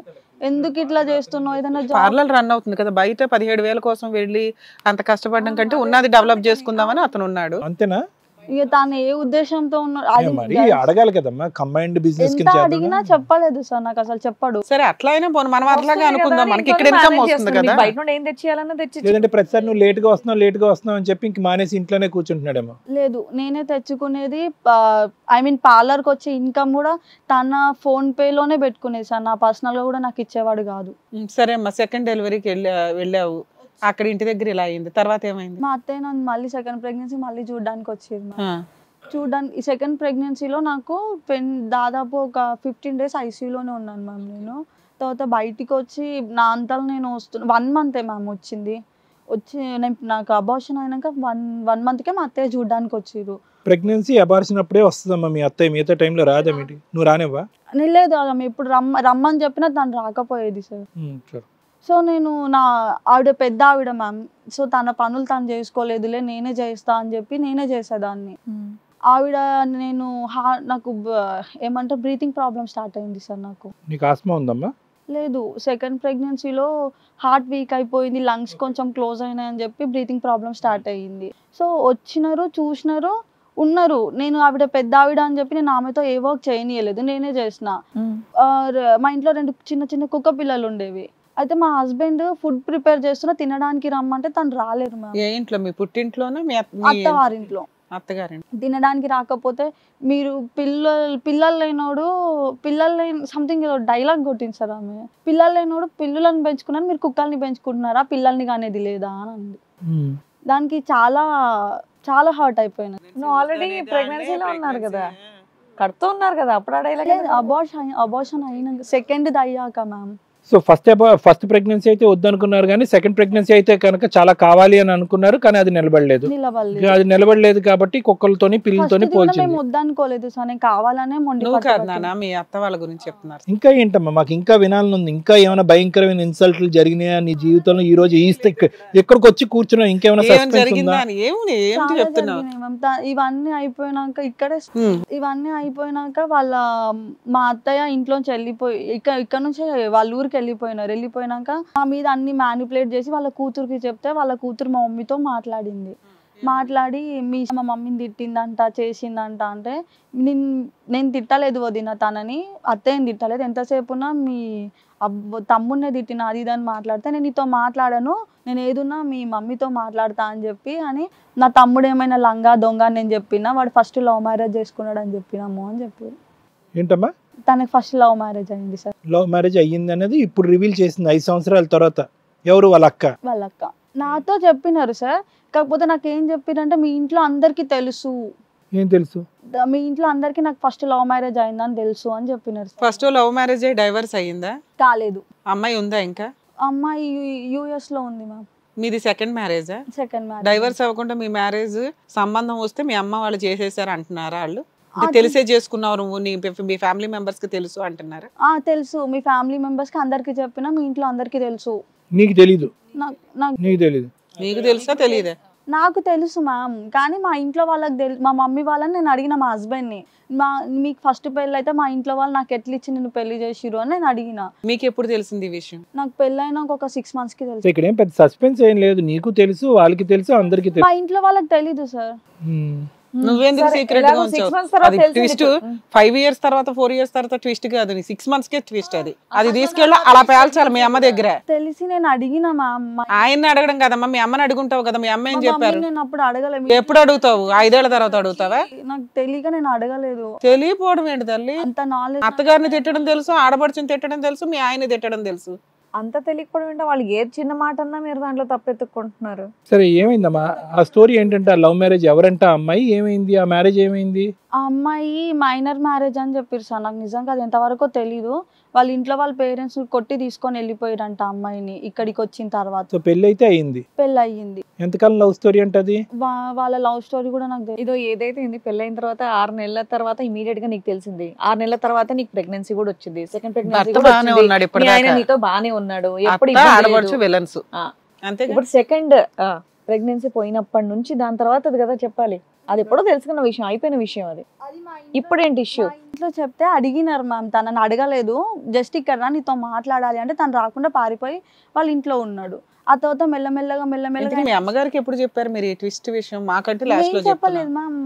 ఎందుకు ఇట్లా చేస్తున్నావు? ఏదైనా పార్లర్ రన్ అవుతుంది కదా, బయట 17,000 కోసం వెళ్ళి అంత కష్టపడడం కంటే ఉన్నది డెవలప్ చేసుకుందామని అతను ఉన్నాడు. అంతేనా? ఇక తాను ఏ ఉద్దేశంతో ఉన్నాడు అడగాలి కదమ్మా. కంబైన్డ్ బిజినెస్ ఎంత అడిగినా చెప్పలేదు సార్, నాకు అసలు చెప్పడు. సరే అట్లా అయినా మనం అట్లాగే అనుకుందాం, మనకి ఇక్కడ ఇన్కమ్ వస్తుంది కదా. బయట నుండి ఏం తెచ్చేయాలన్నా తెచ్చి, లేదంటే ప్రతిసారి నువ్వు లేట్ గా వస్తున్నావు అని చెప్పి ఇంక మానేసి ఇంట్లోనే కూర్చుంటున్నాడేమో. లేదు, నేనే తెచ్చుకునేది. పార్లర్ కి వచ్చే ఇన్కమ్ కూడా తన ఫోన్ పే లోనే పెట్టుకునేది సార్. నా పర్సనల్ గా కూడా నాకు ఇచ్చేవాడు కాదు. సరే అమ్మా, సెకండ్ డెలివరీకి వెళ్ళావు, అక్కడ ఇంటి దగ్గర ఇలా అయింది, తర్వాత ఏమైంది? మా అత్తయ్య నన్ను మళ్ళీ సెకండ్ ప్రెగ్నెన్సీ మళ్ళీ చూడడానికి వచ్చేది. చూడడానికి ఈ సెకండ్ ప్రెగ్నెన్సీలో నాకు దాదాపు ఒక 15 days ఐసీయూలోనే ఉన్నాను మ్యామ్ నేను. తర్వాత బయటికి వచ్చి నా అంతలో నేను 1 month మ్యామ్ వచ్చింది. నాకు అబార్షన్ అయినాక 1 monthకే మా అత్తయ్య చూడడానికి వచ్చారు. ప్రెగ్నెన్సీ అబార్షన్ అప్పుడే వస్తుందమ్మా మీ అత్తయ్య, మిగతా టైంలో రాదా? నువ్వు రానివ్వా? లేదు, ఆమె ఇప్పుడు రమ్మని చెప్పినా తను రాకపోయేది సార్. సో నేను ఆవిడ పెద్ద ఆవిడ మ్యామ్. సో తన పనులు తను చేసుకోలేదులే, నేనే చేస్తా అని చెప్పి నేనే చేసేదాన్ని. ఆవిడ నాకు ఏమంటారు బ్రీతింగ్ ప్రాబ్లమ్ స్టార్ట్ అయింది సార్. నీకు ఆస్మా ఉందమ్మా? లేదు, సెకండ్ ప్రెగ్నెన్సీలో హార్ట్ వీక్ అయిపోయింది, లంగ్స్ కొంచెం క్లోజ్ అయినాయని చెప్పి బ్రీతింగ్ ప్రాబ్లమ్ స్టార్ట్ అయ్యింది. సో వచ్చినారు, చూసినారు, ఉన్నారు. నేను ఆవిడ పెద్ద ఆవిడ అని చెప్పి నేను ఆమెతో ఏ వర్క్ చేయనీయలేదు, నేనే చేసిన. మా ఇంట్లో 2 చిన్న చిన్న కుక్క పిల్లలు ఉండేవి. అయితే మా హస్బెండ్ ఫుడ్ ప్రిపేర్ చేస్తున్నా, తినడానికి రమ్మంటే తను రాలేరు మ్యామ్. ఏ ఇంట్లో? మీ పుట్టింట్లోనే? అత్తవారింట్లో. అత్తగారింట్లో తినడానికి రాకపోతే మీరు పిల్లలు లేనోడు సంథింగ్ ఏదో డైలాగ్ కొట్టింది సార్ ఆమె. పిల్లలు లేనోడు పిల్లులను పెంచుకున్నాను, మీరు కుక్కల్ని పెంచుకుంటున్నారా, పిల్లల్ని కానేది లేదా అని అంది. దానికి చాలా చాలా హర్ట్ అయిపోయినా. నువ్వు ఆల్రెడీ ప్రెగ్నెన్సీలో ఉన్నారు కదా, కడుతూ ఉన్నారు కదా, అప్పుడు ఆ డైలాగ్. అబార్షన్ అయినాక సెకండ్ అయ్యాక మ్యామ్. సో ఫస్ట్ ప్రెగ్నెన్సీ అయితే వద్దనుకున్నారు, కానీ సెకండ్ ప్రెగ్నెన్సీ అయితే కనుక చాలా కావాలి అని అనుకున్నారు, కానీ అది నిలబడలేదు. అది నిలబడలేదు కాబట్టి కుక్కలతోని పిల్లలతోని పోల్చింది. వద్దనుకోలేదు సార్, నేను కావాలనే మీ అత్త వాళ్ళ గురించి చెప్తున్నారు. ఇంకా ఏంటమ్మా, మాకు ఇంకా వినాలని ఉంది. ఇంకా ఏమైనా భయంకరమైన ఇన్సల్ట్లు జరిగినాయా నీ జీవితంలో? ఈ రోజు ఎక్కడికి వచ్చి కూర్చున్నా ఇంకేమైనా ఇవన్నీ అయిపోయినాక మా అత్తయ్య ఇంట్లోంచి వెళ్ళిపోయి ఇక్కడ నుంచి వాళ్ళ ఊరికి వెళ్ళిపోయినాక నా మీద అన్ని మ్యానిపులేట్ చేసి వాళ్ళ కూతురికి చెప్తే వాళ్ళ కూతురు మా మమ్మీతో మాట్లాడి మా మమ్మీని తిట్టిందంట, చేసిందంట. అంటే నేను తిట్టలేదు వదిన తనని, అత్తయ్యని తిట్టలేదు. ఎంతసేపున్నా మీ తమ్ముడినే తిట్టిన అది ఇదని మాట్లాడితే, నేను నీతో మాట్లాడను, నేను ఏదున్నా మీ మమ్మీతో మాట్లాడతా అని చెప్పి అని. నా తమ్ముడు ఏమైనా లంగా దొంగ అని నేను చెప్పినా, వాడు ఫస్ట్ లవ్ మ్యారేజ్ చేసుకున్నాడు అని చెప్పినాము అని చెప్పారు. ఏంటమ్మా? తనకి ఫస్ట్ లవ్ మ్యారేజ్ అయింది సార్. లవ్ మ్యారేజ్ అయ్యింది అనేది ఇప్పుడు రివీల్ చేసింది 5 సంవత్సరాల తర్వాత. ఎవరు? వాళ్ళ అక్క నాతో చెప్పినారు సార్. కాకపోతే నాకు ఏం చెప్పారంటే, మీ ఇంట్లో అందరికి తెలుసు. ఏం తెలుసు? మీ ఇంట్లో అందరికి నాకు ఫస్ట్ లవ్ మ్యారేజ్ అయిందని తెలుసు అని చెప్పినారు. ఫస్ట్ లవ్ మ్యారేజ్ డైవర్స్ అయ్యిందా? కాలేదు. అమ్మాయి ఉందా? ఇంకా అమ్మాయి US లో ఉంది మ్యామ్. మీది సెకండ్ మ్యారేజా? Second marriage. డైవర్స్ అవ్వకుండా మీ మ్యారేజ్ సంబంధం వస్తే మీ అమ్మ వాళ్ళు చేసేసారు అంటున్నారా వాళ్ళు? అంటే తెలిసే చేసుకున్నావు నువ్వు, మీ ఫ్యామిలీ మెంబర్స్ కి తెలుసు అంటున్నారా? తెలుసు, మీ ఫ్యామిలీ మెంబర్స్ కి అందరికి చెప్పినా, మీ ఇంట్లో అందరికి తెలుసు. నీకు తెలీదు? నీకు తెలీదు. నీకు తెలుసా తెలియదా? నాకు తెలుసు మ్యామ్, కానీ మా ఇంట్లో వాళ్ళకి తెలుసు. మా మమ్మీ వాళ్ళని నేను అడిగిన, మా హస్బెండ్ని, మీకు ఫస్ట్ పెళ్ళి అయితే మా ఇంట్లో వాళ్ళు నాకు ఎట్లా ఇచ్చి నేను పెళ్లి చేసిరు అని నేను అడిగిన. మీకు ఎప్పుడు తెలిసింది ఈ విషయం? నాకు పెళ్ళైనా ఒక 6 months కి తెలుసు. ఇక్కడ ఏం పెద్ద సస్పెన్స్ ఏం లేదు, నీకు తెలుసు, వాళ్ళకి తెలుసు, అందరికి తెలుసు. మా ఇంట్లో వాళ్ళకి తెలీదు సార్. నువ్వేందుకు సీక్రెట్ గా ఉంచావు? అది ట్విస్ట్ 5 years తర్వాత 4 years తర్వాత ట్విస్ట్ కాదు, 6 months కే ట్విస్ట్. అది తీసుకెళ్ళి అలా పేల్చాలి మీ అమ్మ దగ్గర. తెలిసి నేను అడిగిన మా అమ్మ. ఆయన్ని అడగడం కదమ్మా, మీ అమ్మని అడుగుంటావు కదా. మీ అమ్మ ఏం చెప్పారు? నేను అప్పుడు అడగలేదు. ఎప్పుడు అడుగుతావు? 5 ఏళ్ల తర్వాత అడుగుతావా? నాకు తెలియక నేను అడగలేదు. తెలియపోవడం ఏంటి తల్లి? అంత నాలెడ్జ్. అత్తగారిని తిట్టడం తెలుసు, ఆడపడుచుని తిట్టడం తెలుసు, మీ ఆయన్ని తిట్టడం తెలుసు. అంత తెలియకపోవడం ఏంటో, వాళ్ళు ఏ చిన్న మాట అన్నా మీరు దాంట్లో తప్పెత్తుకుంటున్నారు. సరే ఏమైందమ్మా ఆ స్టోరీ ఏంటంటే, లవ్ మ్యారేజ్ ఎవరంట అమ్మాయి, ఏమైంది ఆ మ్యారేజ్, ఏమైంది? ఆ అమ్మాయి మైనర్ మ్యారేజ్ అని చెప్పారు సార్. నాకు నిజంగా అది ఎంతవరకు తెలీదు. వాళ్ళ ఇంట్లో వాళ్ళ పేరెంట్స్ కొట్టి తీసుకొని వెళ్ళిపోయారంట అమ్మాయిని ఇక్కడికి వచ్చిన తర్వాత. సో పెళ్లి అయితే అయింది? పెళ్లి అయ్యింది. ఎంతకాలం లవ్ స్టోరీ అంటే అది? వాళ్ళ లవ్ స్టోరీ కూడా నాకు తెలియదు. ఇదో ఏదైతే ఉంది, పెళ్ళైన తర్వాత 6 నెలల తర్వాత ఇమీడియట్ గా నీకు తెలిసింది. 6 నెలల తర్వాత నీకు ప్రెగ్నెన్సీ కూడా వచ్చింది. సెకండ్ ప్రెగ్నెన్సీ కూడా వచ్చింది. ఆయన నీతో బానే ఉన్నాడు, ఎప్పుడు ఇప్పుడు సెకండ్ ప్రెగ్నెన్సీ పోయినప్పటి నుంచి దాని తర్వాత అది కదా చెప్పాలి. అది ఎప్పుడో తెలుసుకున్న విషయం, అయిపోయిన విషయం. అది ఇప్పుడు ఏంటి ఇష్యూ? ఇంట్లో చెప్తే అడిగినారు మ్యామ్, తనని అడగలేదు. జస్ట్ ఇక్కడ నీతో మాట్లాడాలి అంటే తను రాకుండా పారిపోయి వాళ్ళ ఇంట్లో ఉన్నాడు. ఆ తర్వాత మెల్లమెల్లగా మీ అమ్మగారికి ఎప్పుడు చెప్పారు మీరు ఈ ట్విస్ట్ విషయం? మాకంటే లాస్ట్ లో చెప్పలేదు మ్యామ్.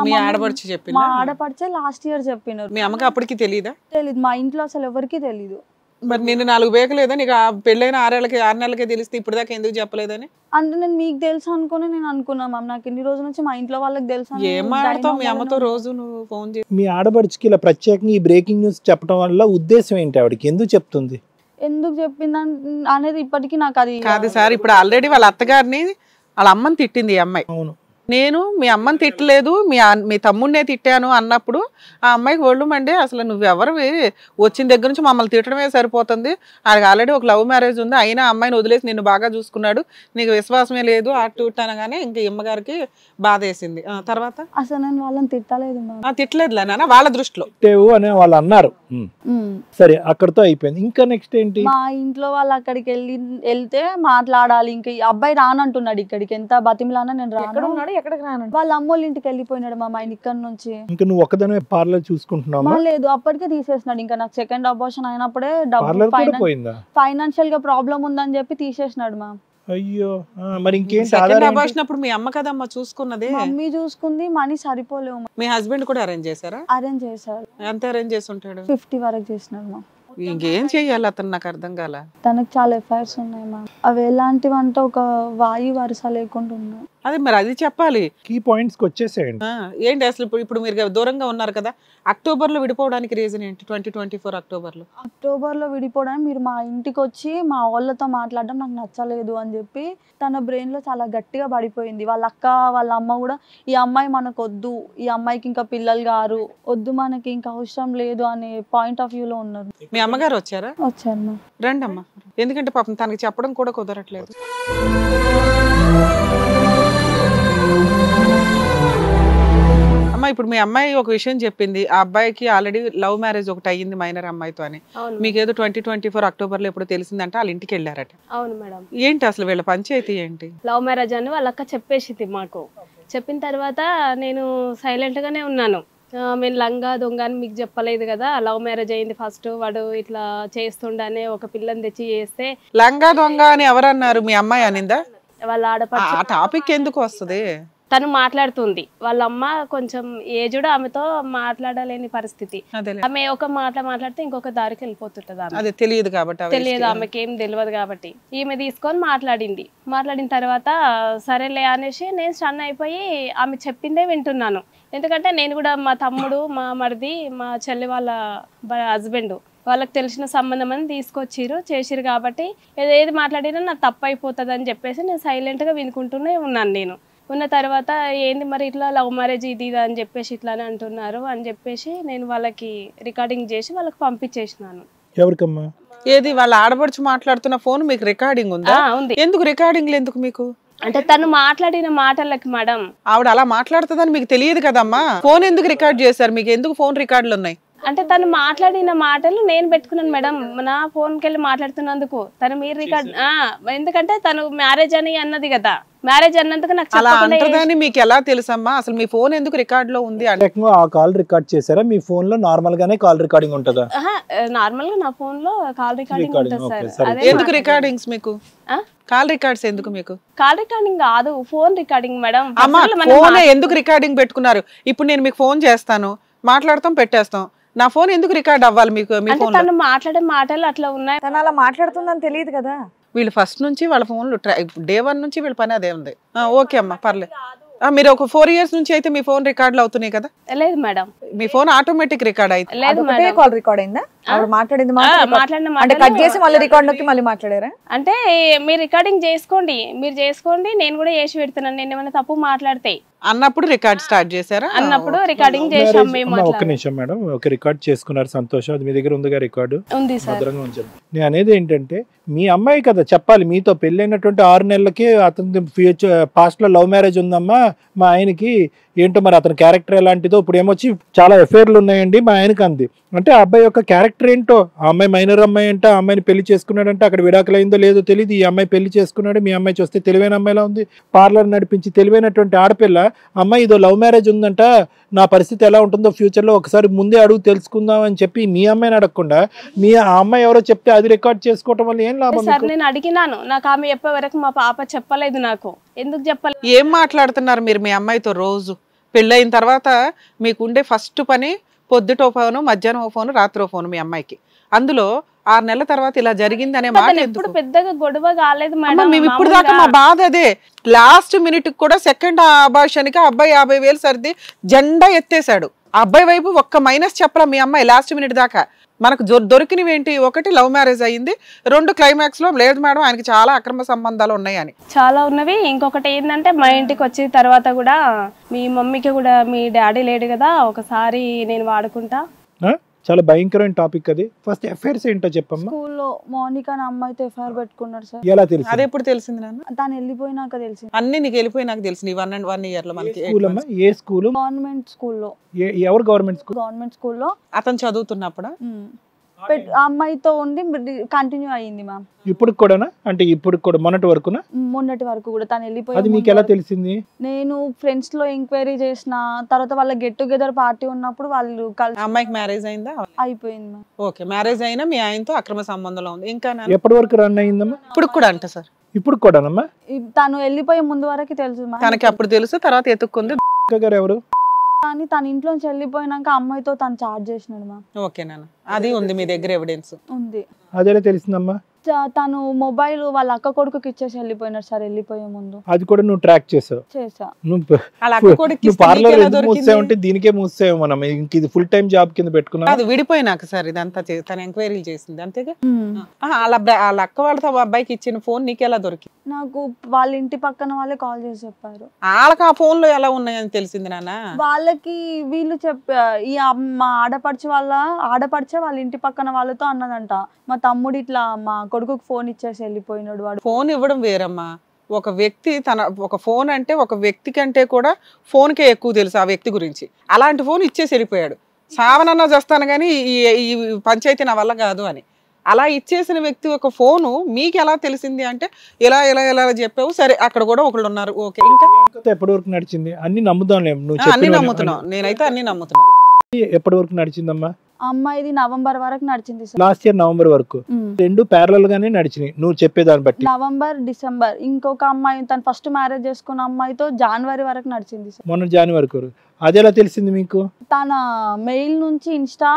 మీ ఆడపడుచు చెప్పింది. మా ఆడపడిచే లాస్ట్ ఇయర్ చెప్పినారు. మీ అమ్మకి అప్పటికి తెలీదా? తెలీదు, మా ఇంట్లో అసలు ఎవరికి తెలీదు. మరి నిన్ను 4 బేకలేదా నీకు? పెళ్ళైన 6 నెలలకే తెలిస్తే ఇప్పుడు దాకా ఎందుకు చెప్పలేదని? అంటే నేను మీకు తెలుసు అనుకుని నేను అనుకున్నా మ్యామ్. నాకు ఇన్ని రోజుల నుంచి మా ఇంట్లో వాళ్ళకి తెలుసు. ఏం మాట్లాడతావు మీ అమ్మతో రోజు నువ్వు ఫోన్ చేసి? మీ ఆడపడుచుకి ఇలా ప్రత్యేకంగా ఈ బ్రేకింగ్ న్యూస్ చెప్పడం వల్ల ఉద్దేశం ఏంటి? ఆవిడకి ఎందుకు చెప్తుంది? ఎందుకు చెప్పింది అనేది ఇప్పటికీ నాకు అది కాదు సార్. ఇప్పుడు ఆల్రెడీ వాళ్ళ అత్తగారిని వాళ్ళ అమ్మని తిట్టింది ఈ అమ్మాయి. అవును. నేను మీ అమ్మని తిట్టలేదు, మీ తమ్ముడినే తిట్టాను అన్నప్పుడు ఆ అమ్మాయికి ఒళ్ళు మండి, అసలు నువ్వెవరివి, వచ్చిన దగ్గర నుంచి మమ్మల్ని తిట్టడమే సరిపోతుంది, ఆయనకు ఆల్రెడీ ఒక లవ్ మ్యారేజ్ ఉంది, అయినా అమ్మాయిని వదిలేసి నిన్ను బాగా చూసుకున్నాడు, నీకు విశ్వాసమే లేదు అటు ఇటు అనగానే ఇంకా అమ్మగారికి బాధ వేసింది. తర్వాత అసలు నేను వాళ్ళని తిట్టలేదు. తిట్టలేదులే నాన్న వాళ్ళ దృష్టిలో అని వాళ్ళు అన్నారు. సరే అక్కడతో అయిపోయింది. ఇంకా నెక్స్ట్ ఏంటి? మా ఇంట్లో వాళ్ళు అక్కడికి వెళ్తే మాట్లాడాలి, ఇంకా అబ్బాయి రానంటున్నాడు ఇక్కడికి. ఎంత బతిమిలానా నేను రాను, ఎక్కడికి రాను, వాళ్ళ అమ్మోళ్ళ ఇంటికి వెళ్ళిపోయినాడు మా ఆయన ఇక్కడ నుంచి. ఇంకా నువ్వు ఒక్కదానే పార్లర్ చూసుకుంటున్నావా? లేదు, అప్పటికే తీసేసినాడు. ఇంకా నాకు సెకండ్ అబార్షన్ అయినప్పుడే ఫైనాన్షియల్ గా ప్రాబ్లం ఉందని చెప్పి తీసేసినాడు మా. అయ్యో, మరి ఇంకేం? సెకండ్ అబార్షన్ అప్పుడు మీ అమ్మ కదమ్మా చూసుకున్నది? మమ్మీ చూసుకుంది, మనీ సరిపోలేవు. మీ హస్బెండ్ కూడా అరేంజ్ చేశారా? అరేంజ్ చేశారు. ఎంత అరేంజ్ చేసి ఉంటాడు? 50 వరకు చేసినాడు మా. ఇంకేం చెయ్యాలి అతను? నాకు అర్థం కాల. తనకు చాలా ఎఫైర్స్ ఉన్నాయి మ్యామ్. అవి ఎలాంటివి అంటే ఒక వాయు వరుస లేకుండా ఉన్నాయి. అదే మరి అది చెప్పాలి. కీ పాయింట్స్ కి వచ్చేసేయండి. ఏంటి అసలు ఇప్పుడు మీరు దూరంగా ఉన్నారు కదా, అక్టోబర్ లో విడిపోవడానికి రీజన్ ఏంటి? 2024 అక్టోబర్ లో విడిపోవడానికి మీరు మా ఇంటికి వచ్చి మా వాళ్ళతో మాట్లాడడం నాకు నచ్చలేదు అని చెప్పి తన బ్రెయిన్ లో చాలా గట్టిగా పడిపోయింది. వాళ్ళ అక్క వాళ్ళ అమ్మ కూడా ఈ అమ్మాయి మనకు వద్దు, ఈ అమ్మాయికి ఇంకా పిల్లలు గారు వద్దు, మనకి ఇంకా అవసరం లేదు అనే పాయింట్ ఆఫ్ వ్యూ లో ఉన్నారు. మీ అమ్మగారు వచ్చారా? వచ్చారు మా. రండి అమ్మా. ఎందుకంటే పాపం తనకి చెప్పడం కూడా కుదరట్లేదు. అమ్మ ఇప్పుడు మీ అమ్మాయి ఒక విషయం చెప్పింది, ఆ అబ్బాయికి ఆల్రెడీ లవ్ మ్యారేజ్ ఒకటి అయ్యింది మైనర్ అమ్మాయితో అని. మీకు ఏదో 2024 అక్టోబర్ లో ఎప్పుడు తెలిసిందంటే వాళ్ళ ఇంటికి వెళ్ళారట. అవును మేడం. ఏంటి అసలు వీళ్ళ పంచాయతీ ఏంటి? లవ్ మ్యారేజ్ అని వాళ్ళ అక్క చెప్పేసింది మాకు. చెప్పిన తర్వాత నేను సైలెంట్ గానే ఉన్నాను. మేము లంగా దొంగ అని మీకు చెప్పలేదు కదా, లవ్ మ్యారేజ్ అయింది, ఫస్ట్ వాడు ఇట్లా చేస్తుండనే ఒక పిల్లని తెచ్చి చేస్తే. లంగా దొంగ అని ఎవరన్నారు? మీ అమ్మాయి అనిందా? వాళ్ళ ఆడపడుచు. ఆ టాపిక్ ఎందుకు వస్తుంది? తను మాట్లాడుతుంది, వాళ్ళ అమ్మ కొంచెం ఏజుడు, ఆమెతో మాట్లాడలేని పరిస్థితి. ఆమె ఒక మాట మాట్లాడితే ఇంకొక దారికి వెళ్ళిపోతుంటది. ఆమె తెలియదు కాబట్టి, తెలియదు, ఆమెకి ఏం తెలియదు కాబట్టి ఈమె తీసుకొని మాట్లాడింది. మాట్లాడిన తర్వాత సరేలే అనేసి నేను స్టన్ అయిపోయి ఆమె చెప్పిందే వింటున్నాను. ఎందుకంటే నేను కూడా మా తమ్ముడు, మా మరిది, మా చెల్లి వాళ్ళ హస్బెండ్ వాళ్ళకి తెలిసిన సంబంధం అని తీసుకొచ్చిరు, చేసిరు కాబట్టి ఏది మాట్లాడినా నాకు తప్పు అయిపోతుంది అని చెప్పేసి నేను సైలెంట్గా వినుకుంటూనే ఉన్నాను. నేను ఉన్న తర్వాత ఏంది మరి ఇట్లా లవ్ మ్యారేజ్ ఇది ఇది అని చెప్పేసి ఇట్లానే అంటున్నారు అని చెప్పేసి నేను వాళ్ళకి రికార్డింగ్ చేసి వాళ్ళకి పంపించేసినాను. ఎవరికమ్మా? ఏది వాళ్ళ ఆడపడుచు మాట్లాడుతున్న ఫోన్ మీకు రికార్డింగ్ ఉందా? ఉంది. ఎందుకు రికార్డింగ్లు ఎందుకు మీకు? అంటే తను మాట్లాడిన మాటలకి మేడం. ఆవిడ అలా మాట్లాడుతుందని మీకు తెలియదు కదమ్మా. ఫోన్ ఎందుకు రికార్డ్ చేశారు? మీకు ఎందుకు ఫోన్ రికార్డులు ఉన్నాయి? అంటే తను మాట్లాడిన మాటలు నేను పెట్టుకున్నాను మేడం, నా ఫోన్ కెళ్ళి మాట్లాడుతున్నందుకు. తను మీరు రికార్డ్ ఎందుకంటే తను మ్యారేజ్ అని అన్నది కదా, మ్యారేజ్ అన్నందుకు నాకు అలా అంటదని మీకు ఎలా తెలుసమ్మా? అసలు మీ ఫోన్ ఎందుకు రికార్డ్ లో ఉంది? ఆ కాల్ రికార్డ్ చేశారా? మీ ఫోన్ లో నార్మల్ గానే కాల్ రికార్డింగ్ ఉంటుందా? నార్మల్ గా నా ఫోన్ లో కాల్ రికార్డింగ్ ఉంటుంది సార్. ఎందుకు రికార్డింగ్స్ మీకు? కాల్ రికార్డ్స్ ఎందుకు మీకు? కాల్ రికార్డింగ్ కాదు, ఫోన్ రికార్డింగ్ మేడం. అమ్మా ఫోన్ ఎందుకు రికార్డింగ్ పెట్టుకున్నారు? ఇప్పుడు నేను మీకు ఫోన్ చేస్తాను, మాట్లాడతాం, పెట్టేస్తాం. నా ఫోన్ ఎందుకు రికార్డ్ అవ్వాలి మీకు? మీ ఫోన్ తను మాట్లాడే మాటలు అట్లా ఉన్నాయి. తను అలా మాట్లాడుతుందని తెలియదు కదా. వీళ్ళు ఫస్ట్ నుంచి వాళ్ళ ఫోన్లు డే 1 నుంచి వీళ్ళ పని అదే ఉంది. ఓకే అమ్మా పర్లేదు. మీరు ఒక 4 years నుంచి అయితే మీ ఫోన్ రికార్డులు అవుతున్నాయి కదా? లేదు మేడం, మీ ఫోన్ ఆటోమేటిక్ రికార్డ్ అయితే లేదు మేడం. కాల్ రికార్డ్ అయిందా? ఆవిడ మాట్లాడింది మాట్లాడిన అంటే కట్ చేసి మళ్ళీ రికార్డ్ నొక్కి మళ్ళీ మాట్లాడారా? అంటే మీరు రికార్డింగ్ చేసుకోండి, మీరు చేసుకోండి, నేను కూడా చేసి పెడుతున్నాను. నేను ఏమైనా తప్పు మాట్లాడితే అన్నప్పుడు రికార్డ్ స్టార్ట్ చేశారా? అన్నప్పుడు రికార్డింగ్ చేసాం మేము. ఒక్క నిమిషం మేడం, ఒక రికార్డ్ చేసుకున్నారు, సంతోషం. అది మీ దగ్గర ఉందిగా రికార్డు? ఉంది సార్. భద్రంగా ఉంచండి. నేను అనేది ఏంటంటే మీ అమ్మాయి కదా చెప్పాలి. మీతో పెళ్ళైనటువంటి 6 నెలలకి అతని ఫ్యూచర్ పాస్ట్ లో లవ్ మ్యారేజ్ ఉందమ్మా మా ఆయనకి, ఏంటో మరి అతని క్యారెక్టర్ ఎలాంటిదో. ఇప్పుడు ఏమొచ్చి చాలా ఎఫైర్లు ఉన్నాయండి మా ఆయనకి అంది. అంటే ఆ అబ్బాయి యొక్క క్యారెక్టర్ ఏంటో, ఆ అమ్మాయి మైనర్ అమ్మాయి అంటే ఆ అమ్మాయిని పెళ్లి చేసుకున్నాడంటే అక్కడ విడాకులు అయిందో లేదో తెలియదు. ఈ అమ్మాయి పెళ్లి చేసుకున్నాడు, మీ అమ్మాయి చూస్తే తెలివైన అమ్మాయిలా ఉంది, పార్లర్ నడిపించి తెలివైనటువంటి ఆడపిల్ల. అమ్మాయి ఇదో లవ్ మ్యారేజ్ ఉందంట, నా పరిస్థితి ఎలా ఉంటుందో ఫ్యూచర్ లో ఒకసారి ముందే అడుగు తెలుసుకుందాం అని చెప్పి మీ అమ్మాయిని అడగకుండా ఆ అమ్మాయి ఎవరో చెప్తే అది రికార్డ్ చేసుకోవటం వల్ల ఏం లాభం? సార్ నేను అడిగినాను, నాకు ఆమె చెప్పే వరకు మా పాప చెప్పలేదు. నాకు ఎందుకు చెప్పలేదు? ఏం మాట్లాడుతున్నారు మీరు మీ అమ్మాయితో? రోజు పెళ్ళయిన తర్వాత మీకు ఉండే ఫస్ట్ పని పొద్దుటో ఫోను, మధ్యాహ్నం ఫోను, రాత్రి ఫోను మీ అమ్మాయికి. అందులో 6 నెలల తర్వాత ఇలా జరిగింది అనే మాట ఎప్పుడు పెద్దగా గొడవ కాలేదు మేడం. మేము ఇప్పుడు దాకా మా బాధ అదే. లాస్ట్ మినిట్ కూడా సెకండ్ అబార్షన్కి అబ్బాయి 50,000 సర్ది జెండా ఎత్తేసాడు. ఆ అబ్బాయి వైపు ఒక్క మైనస్ చెప్పలా మీ అమ్మాయి లాస్ట్ మినిట్ దాకా. మనకు దొరికినవి ఏంటి? 1 లవ్ మ్యారేజ్ అయ్యింది, 2 క్లైమాక్స్ లో లేదు మేడం ఆయనకి చాలా అక్రమ సంబంధాలు ఉన్నాయని. చాలా ఉన్నవి. ఇంకొకటి ఏంటంటే మా ఇంటికి వచ్చిన తర్వాత కూడా మీ మమ్మీకి కూడా మీ డాడీ లేడు కదా, ఒకసారి నేను వాడుకుంటా. చాలా భయంకరమైన టాపిక్ అది. ఫస్ట్ ఎఫైర్స్ ఏంటో చెప్పమ్మా. స్కూల్లో మౌనిక అనే అమ్మాయితో ఎఫ్ఐఆర్ పెట్టుకున్నాడు సార్. ఎలా తెలుసు? అది ఎప్పుడు తెలిసింది నాన్న? తను వెళ్ళిపోయినాక తెలిసింది. అన్ని నీకు వెళ్ళిపోయినాక తెలిసింది 1 year లో. మనకి స్కూల్ అమ్మా? ఏ స్కూల్? గవర్నమెంట్ స్కూల్లో. ఎవరు గవర్నమెంట్ స్కూల్? గవర్నమెంట్ స్కూల్లో అతను చదువుతున్నప్పుడు అమ్మాయితో ఉండి కంటిన్యూ అయ్యింది మ్యామ్. ఇప్పుడు కూడానా? అంటే ఇప్పుడు కూడా మొన్నటి వరకునా? మొన్నటి వరకు కూడా. తను వెళ్ళిపోయి అది మీకు ఎలా తెలిసింది? నేను ఫ్రెండ్స్ లో ఎంక్వైరీ చేసిన తర్వాత వాళ్ళ గెట్ టుగెదర్ పార్టీ ఉన్నప్పుడు వాళ్ళు అమ్మాయికి మ్యారేజ్ అయిందా? అయిపోయింది మ్యామ్. ఓకే, మ్యారేజ్ అయినా మీ ఆయనతో అక్రమ సంబంధంలో ఉంది. ఇంకా ఎప్పటి వరకు రన్ అయిందమ్మా? ఇప్పుడు కూడా అంట సార్. ఇప్పుడు కూడానమ్మా? తను వెళ్ళిపోయే ముందు వరకు తెలుసు మ్యామ్. తనకి అప్పుడు తెలుసు, తర్వాత ఎత్తుక్కుంది. గారు ఎవరు? కానీ తన ఇంట్లోంచి వెళ్ళిపోయినాక అమ్మాయితో తను చార్జ్ చేసినాడు మ్యామ్. ఓకే నాన్న, అది ఉంది మీ దగ్గర ఎవిడెన్స్ ఉంది. అదేలా తెలిసిందమ్మా? తను మొబైల్ వాళ్ళ అక్క కొడుకుకి ఇచ్చేసి వెళ్ళిపోయినాడు సార్ వెళ్ళిపోయే ముందు. అది కూడా నువ్వు ట్రాక్ చేసావు? చేసా. నువ్వు పార్లర్ ఎందుకు మూసావంటే దీనికే మూసావు. మనం ఇంక ఇది ఫుల్ టైం జాబ్ కింద పెట్టుకున్నాం. అది విడిపోయినాక సార్ ఇదంతా తన ఎంక్వైరీలు చేసింది అంతేగా. వాళ్ళ అక్క వాళ్ళతో అబ్బాయికి ఇచ్చిన ఫోన్ నీకు ఎలా దొరికింది? నాకు వాళ్ళ ఇంటి పక్కన వాళ్ళే కాల్ చేసి చెప్పారు. వాళ్ళకి ఆ ఫోన్ లో ఎలా ఉన్నాయని తెలిసింది నాన్న? వాళ్ళకి వీళ్ళు ఈ మా ఆడపడిచే వాళ్ళ ఇంటి పక్కన వాళ్ళతో అన్నదంట, మా తమ్ముడు ఇట్లా మా కొడుకుకి ఫోన్ ఇచ్చేసి వెళ్ళిపోయినాడు. వాడు ఫోన్ ఇవ్వడం వేరమ్మా. ఒక వ్యక్తి ఒక ఫోన్ అంటే ఒక వ్యక్తి కంటే కూడా ఫోన్కే ఎక్కువ తెలుసు ఆ వ్యక్తి గురించి. అలాంటి ఫోన్ ఇచ్చేసి వెళ్ళిపోయాడు. సావనన్నా చేస్తాను కానీ ఈ పంచాయతీ నా వల్ల కాదు అని. అలా ఇచ్చేసిన వ్యక్తి ఒక ఫోను మీకు ఎలా తెలిసింది అంటే ఎలా ఎలా ఎలా చెప్పావు. సరే అక్కడ కూడా ఒకళ్ళు ఉన్నారు. ఓకే, ఇంకా ఎప్పటి వరకు నడిచింది? అన్ని నమ్ముదాం. అన్ని నమ్ముతున్నావు? నేనైతే అన్ని నమ్ముతున్నా. ఎప్పటి వరకు నడిచిందమ్మా? అమ్మాయిది నవంబర్ వరకు నడిచింది సార్. లాస్ట్ ఇయర్ నవంబర్ వరకు. 2 ప్యారలల్ గానే నడిచినాయి నువ్వు చెప్పేదాన్ని బట్టి. November, December. ఇంకొక అమ్మాయి తను ఫస్ట్ మ్యారేజ్ చేసుకున్న అమ్మాయితో జనవరి వరకు నడిచింది సార్. మొన్న జనవరి వరకు. అది ఎలా తెలిసింది మీకు? తన మెయిల్ నుంచి ఇన్స్టా,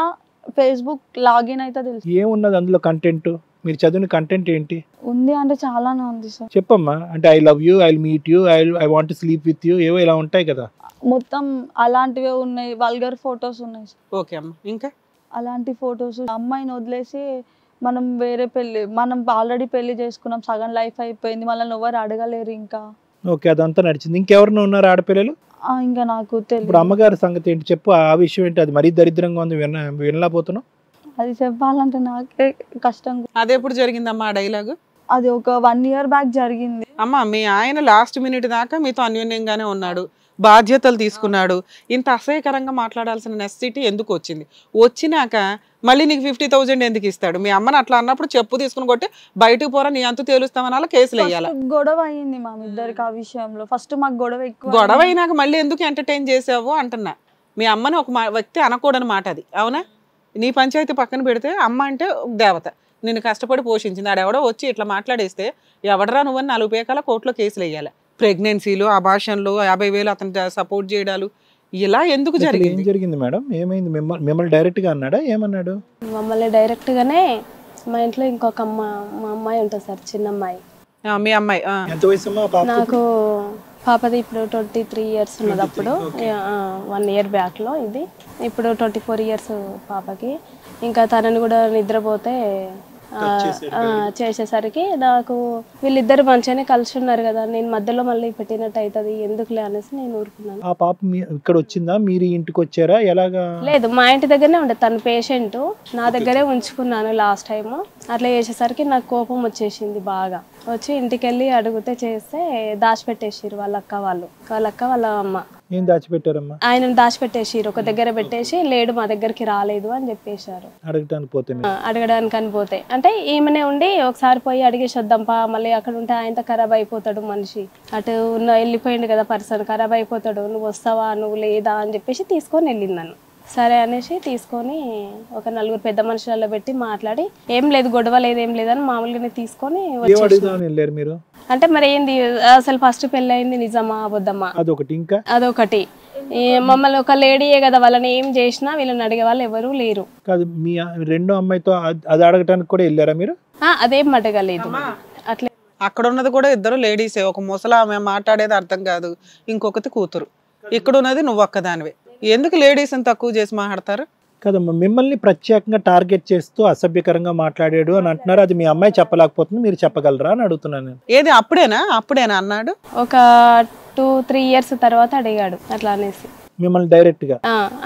ఫేస్బుక్ లాగిన్ అయితే తెలుసు. ఏమున్నది అందులో కంటెంట్? మీరు చదివిన కంటెంట్ ఏంటి ఉంది? అంటే చాలానే ఉంది సార్. చెప్పమ్మా. అంటే I love you, I will meet you, I want to sleep with you, ఏవో ఇలా ఉంటాయి కదా. మొత్తం అలాంటివే ఉన్నాయి. వల్గర్ ఫొటోస్ ఉన్నాయి సార్. ఓకే అమ్మ, ఇంకా అలాంటి ఫొటోస్. అమ్మాయిని వదిలేసి మనం ఆల్రెడీ పెళ్లి చేసుకున్నాం, సగం లైఫ్ అయిపోయింది, మనల్ని ఎవరు అడగలేరు ఇంకా. ఓకే, అదంతా నడిచింది. ఇంకెవరినో ఉన్నారు ఆడపిల్లలు? ఇంకా నాకు తెలియదు. ఇప్పుడు అమ్మగారి సంగతి ఏంటి చెప్పు. ఆ విషయం ఏంటి? అది మరీ దరిద్రంగా ఉంది, వినలేకపోతున్నావు. అది చెప్పాలంటే నాకే కష్టం. అది ఎప్పుడు జరిగిందమ్మా ఆ డైలాగ్? అది ఒక 1 year బ్యాక్ జరిగింది. అమ్మ మీ ఆయన లాస్ట్ మినిట్ దాకా మీతో అన్యోన్యంగానే ఉన్నాడు, బాధ్యతలు తీసుకున్నాడు, ఇంత అసహ్యకరంగా మాట్లాడాల్సిన నెసెసిటీ ఎందుకు వచ్చింది? వచ్చినాక మళ్ళీ నీకు 50,000 ఎందుకు ఇస్తాడు? మీ అమ్మని అట్లా అన్నప్పుడు చెప్పు తీసుకుని కొట్టి బయటకు పోరా నీ అంత తేలుస్తామని అలా కేసులు వేయాలి. గొడవ అయింది మా ఇద్దరికి ఆ విషయంలో. ఫస్ట్ మాకు గొడవ ఎక్కువ. గొడవ అయినాక మళ్ళీ ఎందుకు ఎంటర్టైన్ చేసావు అంటున్నా. మీ అమ్మని ఒక వ్యక్తి అనకూడని మాట అది, అవునా? నీ పంచాయతీ పక్కన పెడితే అమ్మ అంటే దేవత, నేను కష్టపడి పోషించింది. ఆడెవడో వచ్చి ఇట్లా మాట్లాడేస్తే ఎవడరా నువ్వని 4 పేకాల కోర్టులో కేసులు వేయాలి. ప్రెగ్నెన్సీలు, అబార్షన్లు, 50,000 అతను సపోర్ట్ చేయడాలు, ఇలా ఎందుకు జరిగింది? ఏం జరిగింది మేడం? ఏమైంది? మిమ్మల్ని డైరెక్ట్ గా అన్నాడా? ఏమన్నాడు? మమ్మల్ని డైరెక్ట్ గానే మా ఇంట్లో ఇంకొక మా అమ్మాయి ఉంటుంది సార్, చిన్న అమ్మాయి. మీ అమ్మాయి ఎంత వయసు అమ్మా పాప? నాకు పాపది ఇప్పుడు 23 years ఉన్నది. అప్పుడు 1 year బ్యాక్ లో ఇది. ఇప్పుడు 24 years పాపకి. ఇంకా తనని కూడా నిద్రపోతే చేసేసరికి నాకు వీళ్ళిద్దరు మంచిగానే కలిసి ఉన్నారు కదా, నేను మధ్యలో మళ్ళీ పెట్టినట్టు అవుతుంది ఎందుకులే అనేసి నేను ఊరుకున్నాను. ఆ పాప ఇక్కడ వచ్చిందా? మీరు ఇంటికి వచ్చారా? ఎలాగా? లేదు, మా ఇంటి దగ్గరనే ఉండేది. తన పేషెంట్ నా దగ్గరే ఉంచుకున్నాను లాస్ట్ టైం. అట్లా చేసేసరికి నాకు కోపం వచ్చేసింది బాగా. వచ్చి ఇంటికి వెళ్ళి అడిగితే చేస్తే దాచిపెట్టేసిరు వాళ్ళ అక్క వాళ్ళ అమ్మ. ఏం దాచిపెట్టారమ్మా? ఆయన దాచిపెట్టేసిరు, ఒక దగ్గర పెట్టేసి లేడు మా దగ్గరికి రాలేదు అని చెప్పేశారు. అడగడానికి పోతే అంటే ఈమెనే ఉండి ఒకసారి పోయి అడిగేసి వద్దాంపా, మళ్ళీ అక్కడ ఉంటే ఆయనతో ఖరాబ్ అయిపోతాడు మనిషి, అటు వెళ్ళిపోయింది కదా పర్సన్, ఖరాబ్ అయిపోతాడు, నువ్వు వస్తావా నువ్వు లేదా అని చెప్పేసి తీసుకొని వెళ్ళింది నన్ను. సరే అనేసి తీసుకొని ఒక 4 పెద్ద మనుషులలో పెట్టి మాట్లాడి ఏం లేదు గొడవ లేదు ఏం లేదని మామూలుగానే తీసుకొని మీరు. అంటే మరి ఏంది అసలు ఫస్ట్ పెళ్ళి అయింది నిజమా అబద్ధమా అదొకటి. మమ్మల్ని ఒక లేడీయే కదా, వాళ్ళని ఏం చేసినా వీళ్ళని అడిగే వాళ్ళు ఎవరు లేరు. కాదు, మీ రెండో అమ్మాయితో అది అడగటానికి కూడా వెళ్ళారా మీరు? అదేం అడగలేదు. అట్లే అక్కడ ఉన్నది కూడా ఇద్దరు లేడీసే. ఒక ముసలా ఆమె మాట్లాడేది అర్థం కాదు, ఇంకొకటి కూతురు. ఇక్కడ ఉన్నది నువ్వు ఒక్కదానివే. ఎందుకు లేడీస్ అని తక్కువ చేసి మాట్లాడతారు? కదమ్మా, మిమ్మల్ని ప్రత్యేకంగా టార్గెట్ చేస్తూ అసభ్యకరంగా మాట్లాడాడు అని అంటున్నారు. అది మీ అమ్మాయి చెప్పలేకపోతుంది, మీరు చెప్పగలరా అని అడుగుతున్నాను. ఏది అప్పుడేనా అన్నాడు? ఒక 2-3 years తర్వాత అడిగాడు అట్లా అనేసి మిమ్మల్ని డైరెక్ట్ గా.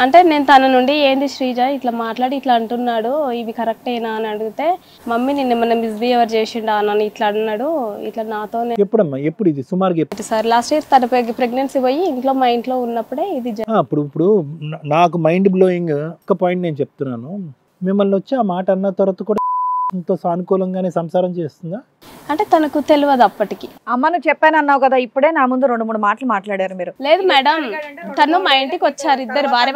అంటే నేను తన నుండి ఏంది శ్రీజ ఇట్లా మాట్లాడి ఇట్లా అంటున్నాడు, ఇవి కరెక్టేనా అని అడిగితే మమ్మీ నేను ఏమన్నా మిస్బిహేవియర్ చేసిండా అని ఇట్లా అన్నాడు, ఇట్లా నాతో. ఎప్పుడమ్మా? ఎప్పుడు ఇది సుమారుగా? సార్ లాస్ట్ ఇయర్ తన ప్రెగ్నెన్సీ పోయి ఇంట్లో మా ఇంట్లో ఉన్నప్పుడే ఇది. ఇప్పుడు నాకు మైండ్ బ్లోయింగ్ ఒక పాయింట్ నేను చెప్తున్నాను. మిమ్మల్ని వచ్చి ఆ మాట అన్న తర్వాత కూడా ఎంతో సానుకూలంగానే సంసారం చేస్తుందా? అంటే తనకు తెలియదు అప్పటికి. అమ్మను చెప్పాను అన్నావు కదా, ఇప్పుడే నా ముందు 2-3 మాటలు మాట్లాడారు మీరు. లేదు మేడం, తను మా ఇంటికి వచ్చారు, ఇద్దరు భార్య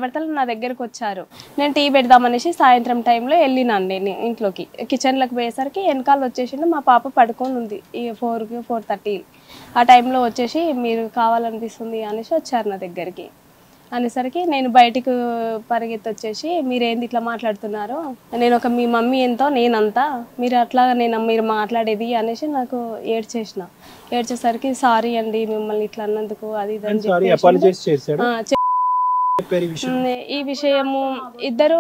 భర్తలు నా దగ్గరకు వచ్చారు. నేను టీ పెడదామనేసి సాయంత్రం టైంలో వెళ్ళినాను నేను ఇంట్లోకి. కిచెన్లోకి పోయేసరికి వెనకాల వచ్చేసిండు, మా పాప పడుకొని ఉంది 4-4:30 ఆ టైంలో వచ్చేసి మీరు కావాలనిపిస్తుంది అనేసి వచ్చారు నా దగ్గరికి. అనేసరికి నేను బయటికి పరిగెత్తి వచ్చేసి మీరేంది ఇట్లా మాట్లాడుతున్నారు, నేను ఒక మీ మమ్మీ ఎంతో నేనంతా, మీరు అట్లా మీరు మాట్లాడేది అనేసి నాకు ఏడ్చేసరికి సారీ అండి మిమ్మల్ని ఇట్లా అన్నందుకు అది ఈ విషయము. ఇద్దరు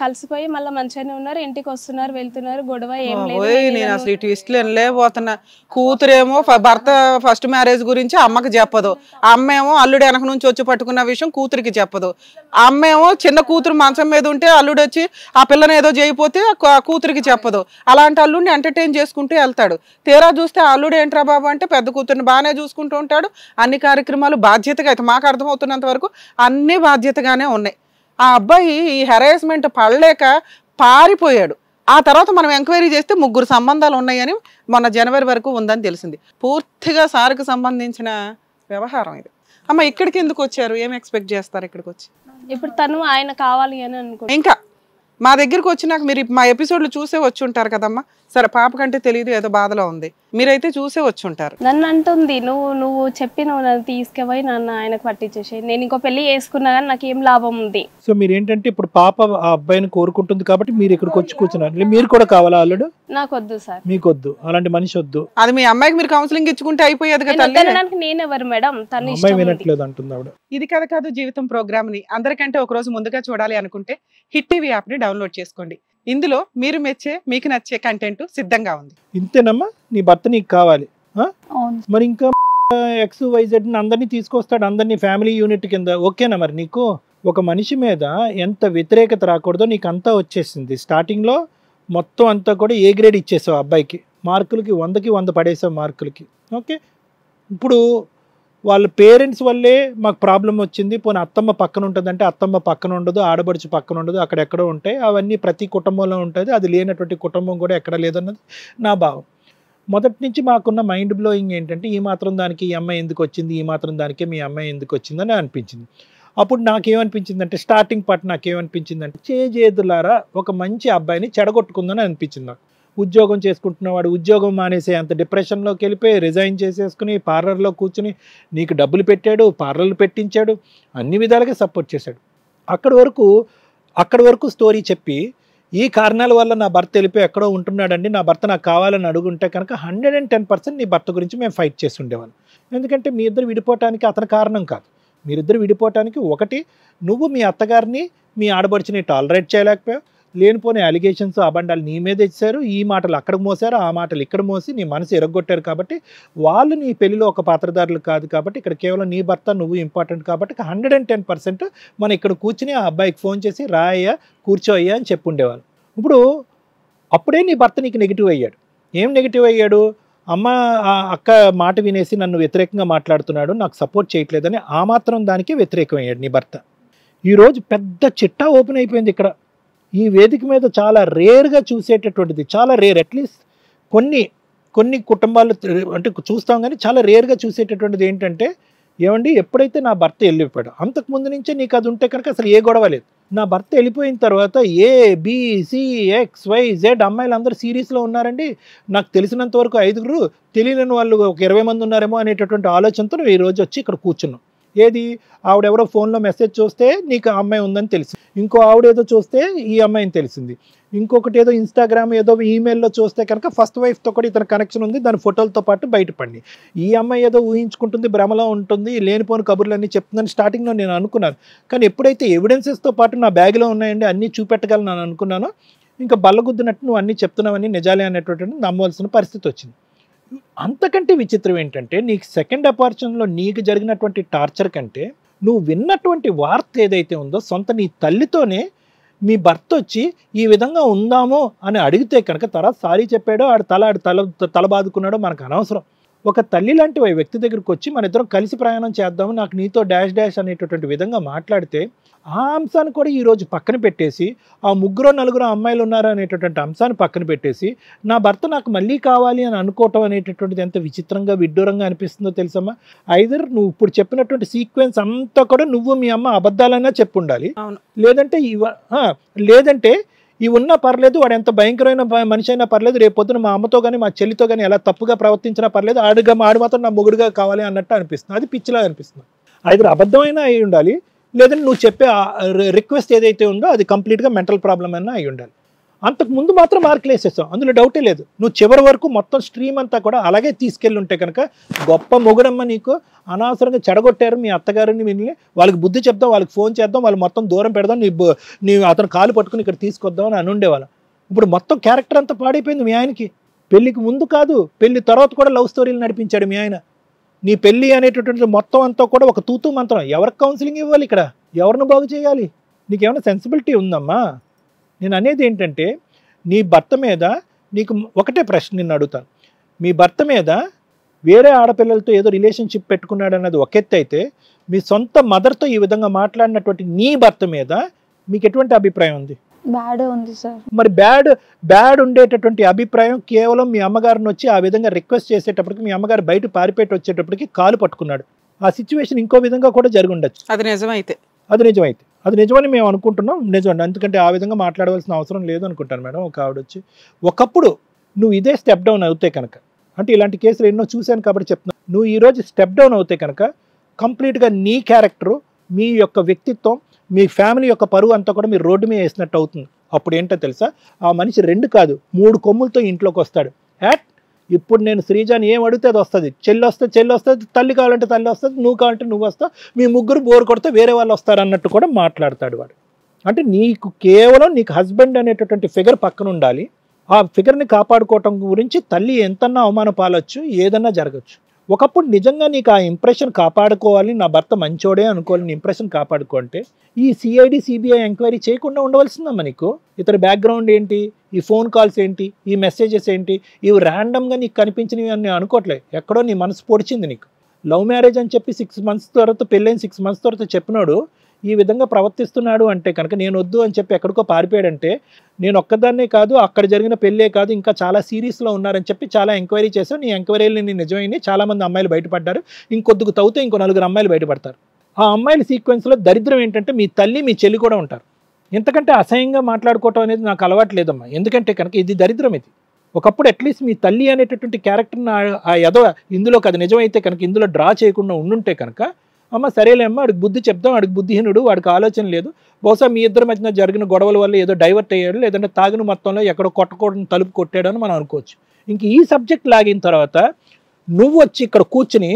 కలిసిపోయి మళ్ళీ మంచిగానే ఉన్నారు, ఇంటికి వస్తున్నారు వెళ్తున్నారు, గొడవ ఏం లేదు. నేను అసలు ఈ ట్విస్ట్లు వెళ్ళలేకపోతున్నా. కూతురేమో భర్త ఫస్ట్ మ్యారేజ్ గురించి అమ్మకి చెప్పదు, అమ్మేమో అల్లుడు వెనక నుంచి వచ్చి పట్టుకున్న విషయం కూతురికి చెప్పదు. అమ్మేమో చిన్న కూతురు మంచం మీద ఉంటే అల్లుడు వచ్చి ఆ పిల్లని ఏదో చేయకపోతే కూతురికి చెప్పదు. అలాంటి అల్లుడిని ఎంటర్టైన్ చేసుకుంటూ వెళ్తాడు. తీరా చూస్తే అల్లుడు ఏంట్రా బాబు అంటే పెద్ద కూతుర్ని బాగానే చూసుకుంటూ ఉంటాడు. అన్ని కార్యక్రమాలు బాధ్యతగా, అయితే మాకు అర్థమవుతున్నంత వరకు అన్ని బాధ్యతగానే ఉన్నాయి. ఆ అబ్బాయి ఈ హెరాస్మెంట్ పడలేక పారిపోయాడు. ఆ తర్వాత మనం ఎంక్వైరీ చేస్తే 3 సంబంధాలు ఉన్నాయని మొన్న జనవరి వరకు ఉందని తెలిసింది. పూర్తిగా సార్కి సంబంధించిన వ్యవహారం ఇది. అమ్మ ఇక్కడికి ఎందుకు వచ్చారు? ఏం ఎక్స్పెక్ట్ చేస్తారు ఇక్కడికి వచ్చి? ఇప్పుడు తను ఆయన కావాలి అని అనుకో. ఇంకా మా దగ్గరికి వచ్చినాక మీరు మా ఎపిసోడ్లు చూసే వచ్చి ఉంటారు కదమ్మా. సరే పాప కంటే తెలియదు, ఏదో బాధలో ఉంది, మీరైతే చూసే వచ్చి ఉంటారు. నన్ను అంటుంది నువ్వు చెప్పి నన్ను తీసుకుపోయి నన్ను ఆయనకు పట్టించేసి నేను ఇంకో పెళ్లి చేసుకున్నా కానీ నాకు ఏం లాభం ఉంది. సో మీరు ఏంటంటే ఇప్పుడు పాప ఆ అబ్బాయిని కోరుకుంటుంది కాబట్టి మీరు ఇక్కడికి వచ్చి కూర్చున్నారు. మీరు కూడా కావాలా అల్లుడు? నాకు వద్దు సార్. మీకు వద్దు, అలాంటి మనిషి వద్దు. అది మీ అమ్మాయికి మీరు కౌన్సిలింగ్ ఇచ్చుకుంటే అయిపోయేది కదా. నేనెవరు మేడం? తను అమ్మాయి వినట్లేదు అంటుంది ఆవిడ. ఇది కథ కాదు జీవితం ప్రోగ్రామ్ ని అందరికంటే ఒక రోజు ముందుగా చూడాలి అనుకుంటే హిట్ టీవీ యాప్ ని డౌన్లోడ్ చేసుకోండి. ఇందులో మీరు మెచ్చే మీకు నచ్చే కంటెంట్ సిద్ధంగా ఉంది. ఇంతేనమ్మా? నీ భర్త నీకు కావాలి, మరి ఇంకా XYZ అందరినీ తీసుకొస్తాడు, అందరినీ ఫ్యామిలీ యూనిట్ కింద. ఓకేనా మరి నీకు? ఒక మనిషి మీద ఎంత వ్యతిరేకత రాకూడదో నీకు అంతా వచ్చేసింది. స్టార్టింగ్లో మొత్తం అంతా కూడా ఏ గ్రేడ్ ఇచ్చేసావు అబ్బాయికి, మార్కులకి 100కి 100 పడేసావు మార్కులకి. ఓకే, ఇప్పుడు వాళ్ళ పేరెంట్స్ వల్లే మాకు ప్రాబ్లం వచ్చింది. పోనీ అత్తమ్మ పక్కన ఉంటుందంటే అత్తమ్మ పక్కన ఉండదు, ఆడబడుచు పక్కన ఉండదు, అక్కడెక్కడో ఉంటాయి. అవన్నీ ప్రతి కుటుంబంలో ఉంటుంది. అది లేనటువంటి కుటుంబం కూడా ఎక్కడ లేదన్నది నా భావం. మొదటి నుంచి మాకున్న మైండ్ బ్లోయింగ్ ఏంటంటే ఈ మాత్రం దానికి ఈ అమ్మాయి ఎందుకు వచ్చింది, ఈ మాత్రం దానికే మీ అమ్మాయి ఎందుకు వచ్చిందని అనిపించింది. అప్పుడు నాకేమనిపించిందంటే స్టార్టింగ్ పార్ట్ నాకేమనిపించిందంటే చేజేదులారా ఒక మంచి అబ్బాయిని చెడగొట్టుకుందని అనిపించింది నాకు. ఉద్యోగం చేసుకుంటున్నవాడు ఉద్యోగం మానేసే అంత డిప్రెషన్లోకి వెళ్ళిపోయి రిజైన్ చేసేసుకుని పార్లర్లో కూర్చుని నీకు డబ్బులు పెట్టాడు, పార్లర్లు పెట్టించాడు, అన్ని విధాలుగా సపోర్ట్ చేశాడు. అక్కడి వరకు స్టోరీ చెప్పి ఈ కారణాల వల్ల నా భర్త వెళ్ళిపోయి ఎక్కడో ఉంటున్నాడండి, నా భర్త నాకు కావాలని అడుగుంటే కనుక 110% నీ భర్త గురించి మేము ఫైట్ చేసి ఉండేవాళ్ళం. ఎందుకంటే మీ ఇద్దరు విడిపోవటానికి అతని కారణం కాదు. మీరిద్దరు విడిపోవటానికి ఒకటి నువ్వు మీ అత్తగారిని మీ ఆడబడిచిని టాలరేట్ చేయలేకపోయావు, లేనిపోని అలిగేషన్స్ అబండాలు నీ మీద ఇచ్చారు, ఈ మాటలు అక్కడికి మోసారు, ఆ మాటలు ఇక్కడ మోసి నీ మనసు ఎరగొట్టారు. కాబట్టి వాళ్ళు నీ పెళ్లిలో ఒక పాత్రధారులు కాదు. కాబట్టి ఇక్కడ కేవలం నీ భర్త నువ్వు ఇంపార్టెంట్. కాబట్టి 110% మనం ఇక్కడ కూర్చుని ఆ అబ్బాయికి ఫోన్ చేసి రాయ్యా కూర్చోయ్యా అని చెప్పుండేవాళ్ళు. ఇప్పుడు అప్పుడే నీ భర్త నీకు నెగిటివ్ అయ్యాడు. ఏం నెగిటివ్ అయ్యాడు? అమ్మ అక్క మాట వినేసి నన్ను వ్యతిరేకంగా మాట్లాడుతున్నాడు, నాకు సపోర్ట్ చేయట్లేదని ఆ మాత్రం దానికే వ్యతిరేకం అయ్యాడు నీ భర్త. ఈరోజు పెద్ద చిట్టా ఓపెన్ అయిపోయింది ఇక్కడ. ఈ వేదిక మీద చాలా రేర్గా చూసేటటువంటిది, చాలా రేర్, అట్లీస్ట్ కొన్ని కుటుంబాలు అంటే చూస్తాం కానీ చాలా రేర్గా చూసేటటువంటిది ఏంటంటే ఏమండి ఎప్పుడైతే నా భర్త వెళ్ళిపోయాడు, అంతకుముందు నుంచే నీకు అది ఉంటే కనుక అసలు ఏ గొడవ లేదు. నా భర్త వెళ్ళిపోయిన తర్వాత ABCXYZ అమ్మాయిలు అందరూ సిరీస్లో ఉన్నారండి. నాకు తెలిసినంత వరకు 5, తెలియని వాళ్ళు ఒక 20 మంది ఉన్నారేమో అనేటటువంటి ఆలోచనతో నువ్వు ఈరోజు వచ్చి ఇక్కడ కూర్చున్నావు. ఏది ఆవిడెవరో ఫోన్లో మెసేజ్ చూస్తే నీకు ఆ అమ్మాయి ఉందని తెలిసి, ఇంకో ఆవిడేదో చూస్తే ఈ అమ్మాయిని తెలిసింది, ఇంకొకటి ఏదో ఇన్స్టాగ్రామ్ ఏదో ఈమెయిల్లో చూస్తే కనుక ఫస్ట్ వైఫ్తో కూడా ఇతను కనెక్షన్ ఉంది, దాని ఫోటోలతో పాటు బయటపడి ఈ అమ్మాయి ఏదో ఊహించుకుంటుంది, భ్రమలో ఉంటుంది, లేనిపోని కబుర్లన్నీ చెప్తుందని స్టార్టింగ్లో నేను అనుకున్నాను. కానీ ఎప్పుడైతే ఎవిడెన్సెస్తో పాటు నా బ్యాగ్లో ఉన్నాయండి అన్నీ చూపెట్టగలను అని అనుకున్నానో ఇంకా బల్లగుద్దినట్టు నువ్వు అన్నీ చెప్తున్నావని నిజాలే అనేటువంటిది నమ్మవలసిన పరిస్థితి వచ్చింది. అంతకంటే విచిత్రం ఏంటంటే నీకు సెకండ్ అపార్చునిటీలో నీకు జరిగినటువంటి టార్చర్ కంటే నువ్వు విన్నటువంటి వార్త ఏదైతే ఉందో సొంత నీ తల్లితోనే మీ భర్త వచ్చి ఈ విధంగా ఉందామో అని అడిగితే కనుక తర్వాత సారీ చెప్పాడో ఆడు తల బాదుకున్నాడో మనకు అనవసరం. ఒక తల్లి లాంటి వ్యక్తి దగ్గరికి వచ్చి మన ఇద్దరం కలిసి ప్రయాణం చేద్దాము, నాకు నీతో డాష్ అనేటటువంటి విధంగా మాట్లాడితే ఆ అంశాన్ని కూడా ఈరోజు పక్కన పెట్టేసి ఆ 3-4 అమ్మాయిలు ఉన్నారు అనేటటువంటి అంశాన్ని పక్కన పెట్టేసి నా భర్త నాకు మళ్ళీ కావాలి అని అనుకోవటం అనేటటువంటిది ఎంత విచిత్రంగా విడ్డూరంగా అనిపిస్తుందో తెలుసమ్మా. ఐదర్ నువ్వు ఇప్పుడు చెప్పినటువంటి సీక్వెన్స్ అంతా కూడా నువ్వు మీ అమ్మ అబద్ధాలన్నా చెప్పుండాలి, లేదంటే ఇవి ఉన్నా పర్లేదు, వాడు ఎంత భయంకరమైన మనిషి అయినా పర్లేదు, రేపు పొద్దున మా అమ్మతో కానీ మా చెల్లితో కానీ ఎలా తప్పుగా ప్రవర్తించినా పర్లేదు, ఆడు మాత్రం నా మొగుడుగా కావాలి అన్నట్టు అనిపిస్తుంది. అది పిచ్చిలా అనిపిస్తుంది. ఐదర్ అబద్ధమైనా అయి ఉండాలి, లేదంటే నువ్వు చెప్పే రిక్వెస్ట్ ఏదైతే ఉందో అది కంప్లీట్గా మెంటల్ ప్రాబ్లం అయినా అయి ఉండాలి. అంతకు ముందు మాత్రం మార్కులు వేసేస్తావు, అందులో డౌటే లేదు. నువ్వు చివరి వరకు మొత్తం స్ట్రీమ్ అంతా కూడా అలాగే తీసుకెళ్ళి ఉంటే కనుక గొప్ప మొగుడమ్మ, నీకు అనవసరంగా చెడగొట్టారు మీ అత్తగారిని, విని వాళ్ళకి బుద్ధి చెప్దాం, వాళ్ళకి ఫోన్ చేద్దాం, వాళ్ళు మొత్తం దూరం పెడదాం, నీ అతను కాలు పట్టుకుని ఇక్కడ తీసుకొద్దాం అని ఉండేవాళ్ళం. ఇప్పుడు మొత్తం క్యారెక్టర్ అంతా పాడైపోయింది మీ ఆయనకి. పెళ్ళికి ముందు కాదు, పెళ్లి తర్వాత కూడా లవ్ స్టోరీలు నడిపించాడు మీ ఆయన. నీ పెళ్ళి అనేటటువంటి మొత్తం అంతా కూడా ఒక తూతూ మంత్రం. ఎవరికి కౌన్సిలింగ్ ఇవ్వాలి ఇక్కడ, ఎవరిని బాగు చేయాలి? నీకేమైనా సెన్సిబిలిటీ ఉందమ్మా? నేను అనేది ఏంటంటే నీ భర్త మీద నీకు ఒకటే ప్రశ్న నిన్ను అడుగుతాను. మీ భర్త మీద వేరే ఆడపిల్లలతో ఏదో రిలేషన్షిప్ పెట్టుకున్నాడు అన్నది ఒక ఎత్తు అయితే, మీ సొంత మదర్తో ఈ విధంగా మాట్లాడినటువంటి నీ భర్త మీద మీకు ఎటువంటి అభిప్రాయం ఉంది? బ్యాడ్ ఉంది సార్. మరి బ్యాడ్ ఉండేటటువంటి అభిప్రాయం కేవలం మీ అమ్మగారిని వచ్చి ఆ విధంగా రిక్వెస్ట్ చేసేటప్పటికి మీ అమ్మగారు బయట పారిపెట్టి వచ్చేటప్పటికి కాలు పట్టుకున్నాడు. ఆ సిచ్యువేషన్ ఇంకో విధంగా కూడా జరిగి ఉండొచ్చు. అది నిజమని మేము అనుకుంటున్నాం. నిజం, ఎందుకంటే ఆ విధంగా మాట్లాడవలసిన అవసరం లేదు అనుకుంటాను మేడం. ఒక ఆవిడ వచ్చి ఒకప్పుడు నువ్వు ఇదే స్టెప్ డౌన్ అవుతే కనుక, అంటే ఇలాంటి కేసులు ఎన్నో చూశాను కాబట్టి చెప్తున్నాను, నువ్వు ఈరోజు స్టెప్ డౌన్ అవుతే కనుక కంప్లీట్గా నీ క్యారెక్టరు, మీ యొక్క వ్యక్తిత్వం, మీ ఫ్యామిలీ యొక్క పరువు అంతా కూడా మీరు రోడ్డు మీద వేసినట్టు అవుతుంది. అప్పుడు ఏంటో తెలుసా, ఆ మనిషి 2 కాదు 3 కొమ్ములతో ఇంట్లోకి వస్తాడు. ఇప్పుడు నేను శ్రీజాని ఏం అడిగితే అది వస్తుంది, చెల్లి వస్తుంది, తల్లి కావాలంటే తల్లి వస్తుంది, నువ్వు కావాలంటే నువ్వు వస్తావు, మీ ముగ్గురు బోర్ కొడితే వేరే వాళ్ళు వస్తారు అన్నట్టు కూడా మాట్లాడతాడు వాడు. అంటే నీకు కేవలం నీకు హస్బెండ్ అనేటటువంటి ఫిగర్ పక్కన ఉండాలి. ఆ ఫిగర్ని కాపాడుకోవటం గురించి తల్లి ఎంతన్నా అవమాన పాలొచ్చు, ఏదన్నా జరగచ్చు. ఒకప్పుడు నిజంగా నీకు ఆ ఇంప్రెషన్ కాపాడుకోవాలి, నా భర్త మంచోడే అనుకోవాలని ఇంప్రెషన్ కాపాడుకుంటే ఈ సిఐడి సిబిఐ ఎంక్వైరీ చేయకుండా ఉండవలసిందమ్మా నీకు. ఇతని బ్యాక్గ్రౌండ్ ఏంటి, ఈ ఫోన్ కాల్స్ ఏంటి, ఈ మెసేజెస్ ఏంటి, ఇవి ర్యాండమ్గా నీకు కనిపించినవి అని అనుకోవట్లే. ఎక్కడో నీ మనసు పొడిచింది నీకు. లవ్ మ్యారేజ్ అని చెప్పి 6 months తర్వాత పెళ్ళైన 6 months తర్వాత చెప్పినాడు ఈ విధంగా ప్రవర్తిస్తున్నాడు అంటే కనుక నేను వద్దు అని చెప్పి ఎక్కడికో పారిపోయాడంటే, నేను ఒక్కదాన్నే కాదు అక్కడ జరిగిన పెళ్ళే కాదు ఇంకా చాలా సీరియస్లో ఉన్నారని చెప్పి చాలా ఎంక్వైరీ చేశావు. నీ ఎంక్వైరీలు నీ నిజమైంది, చాలామంది అమ్మాయిలు బయటపడ్డారు. ఇంకొద్దుకు తవ్వుతే ఇంకో 4 అమ్మాయిలు బయటపడతారు. ఆ అమ్మాయిల సీక్వెన్స్లో దరిద్రం ఏంటంటే మీ తల్లి మీ చెల్లి కూడా ఉంటారు. ఇంతకంటే అసహ్యంగా మాట్లాడుకోవటం అనేది నాకు అలవాటు లేదమ్మా. ఎందుకంటే కనుక ఇది దరిద్రం. ఇది ఒకప్పుడు అట్లీస్ట్ మీ తల్లి అనేటటువంటి క్యారెక్టర్ని ఆ ఎదవ ఇందులో అది నిజమైతే కనుక ఇందులో డ్రా చేయకుండా ఉండుంటే కనుక అమ్మ సరేలే అమ్మ వాడికి బుద్ధి చెప్దాం, వాడికి బుద్ధిహీనుడు, వాడికి ఆలోచన లేదు, బహుశా మీ ఇద్దరి మధ్యన జరిగిన గొడవల వల్ల ఏదో డైవర్ట్ అయ్యాడు, లేదంటే తాగిన మొత్తంలో ఎక్కడో కొట్టకూడని తలుపు కొట్టాడు అని మనం అనుకోవచ్చు. ఇంక ఈ సబ్జెక్ట్ లాగిన తర్వాత నువ్వు వచ్చి ఇక్కడ కూర్చుని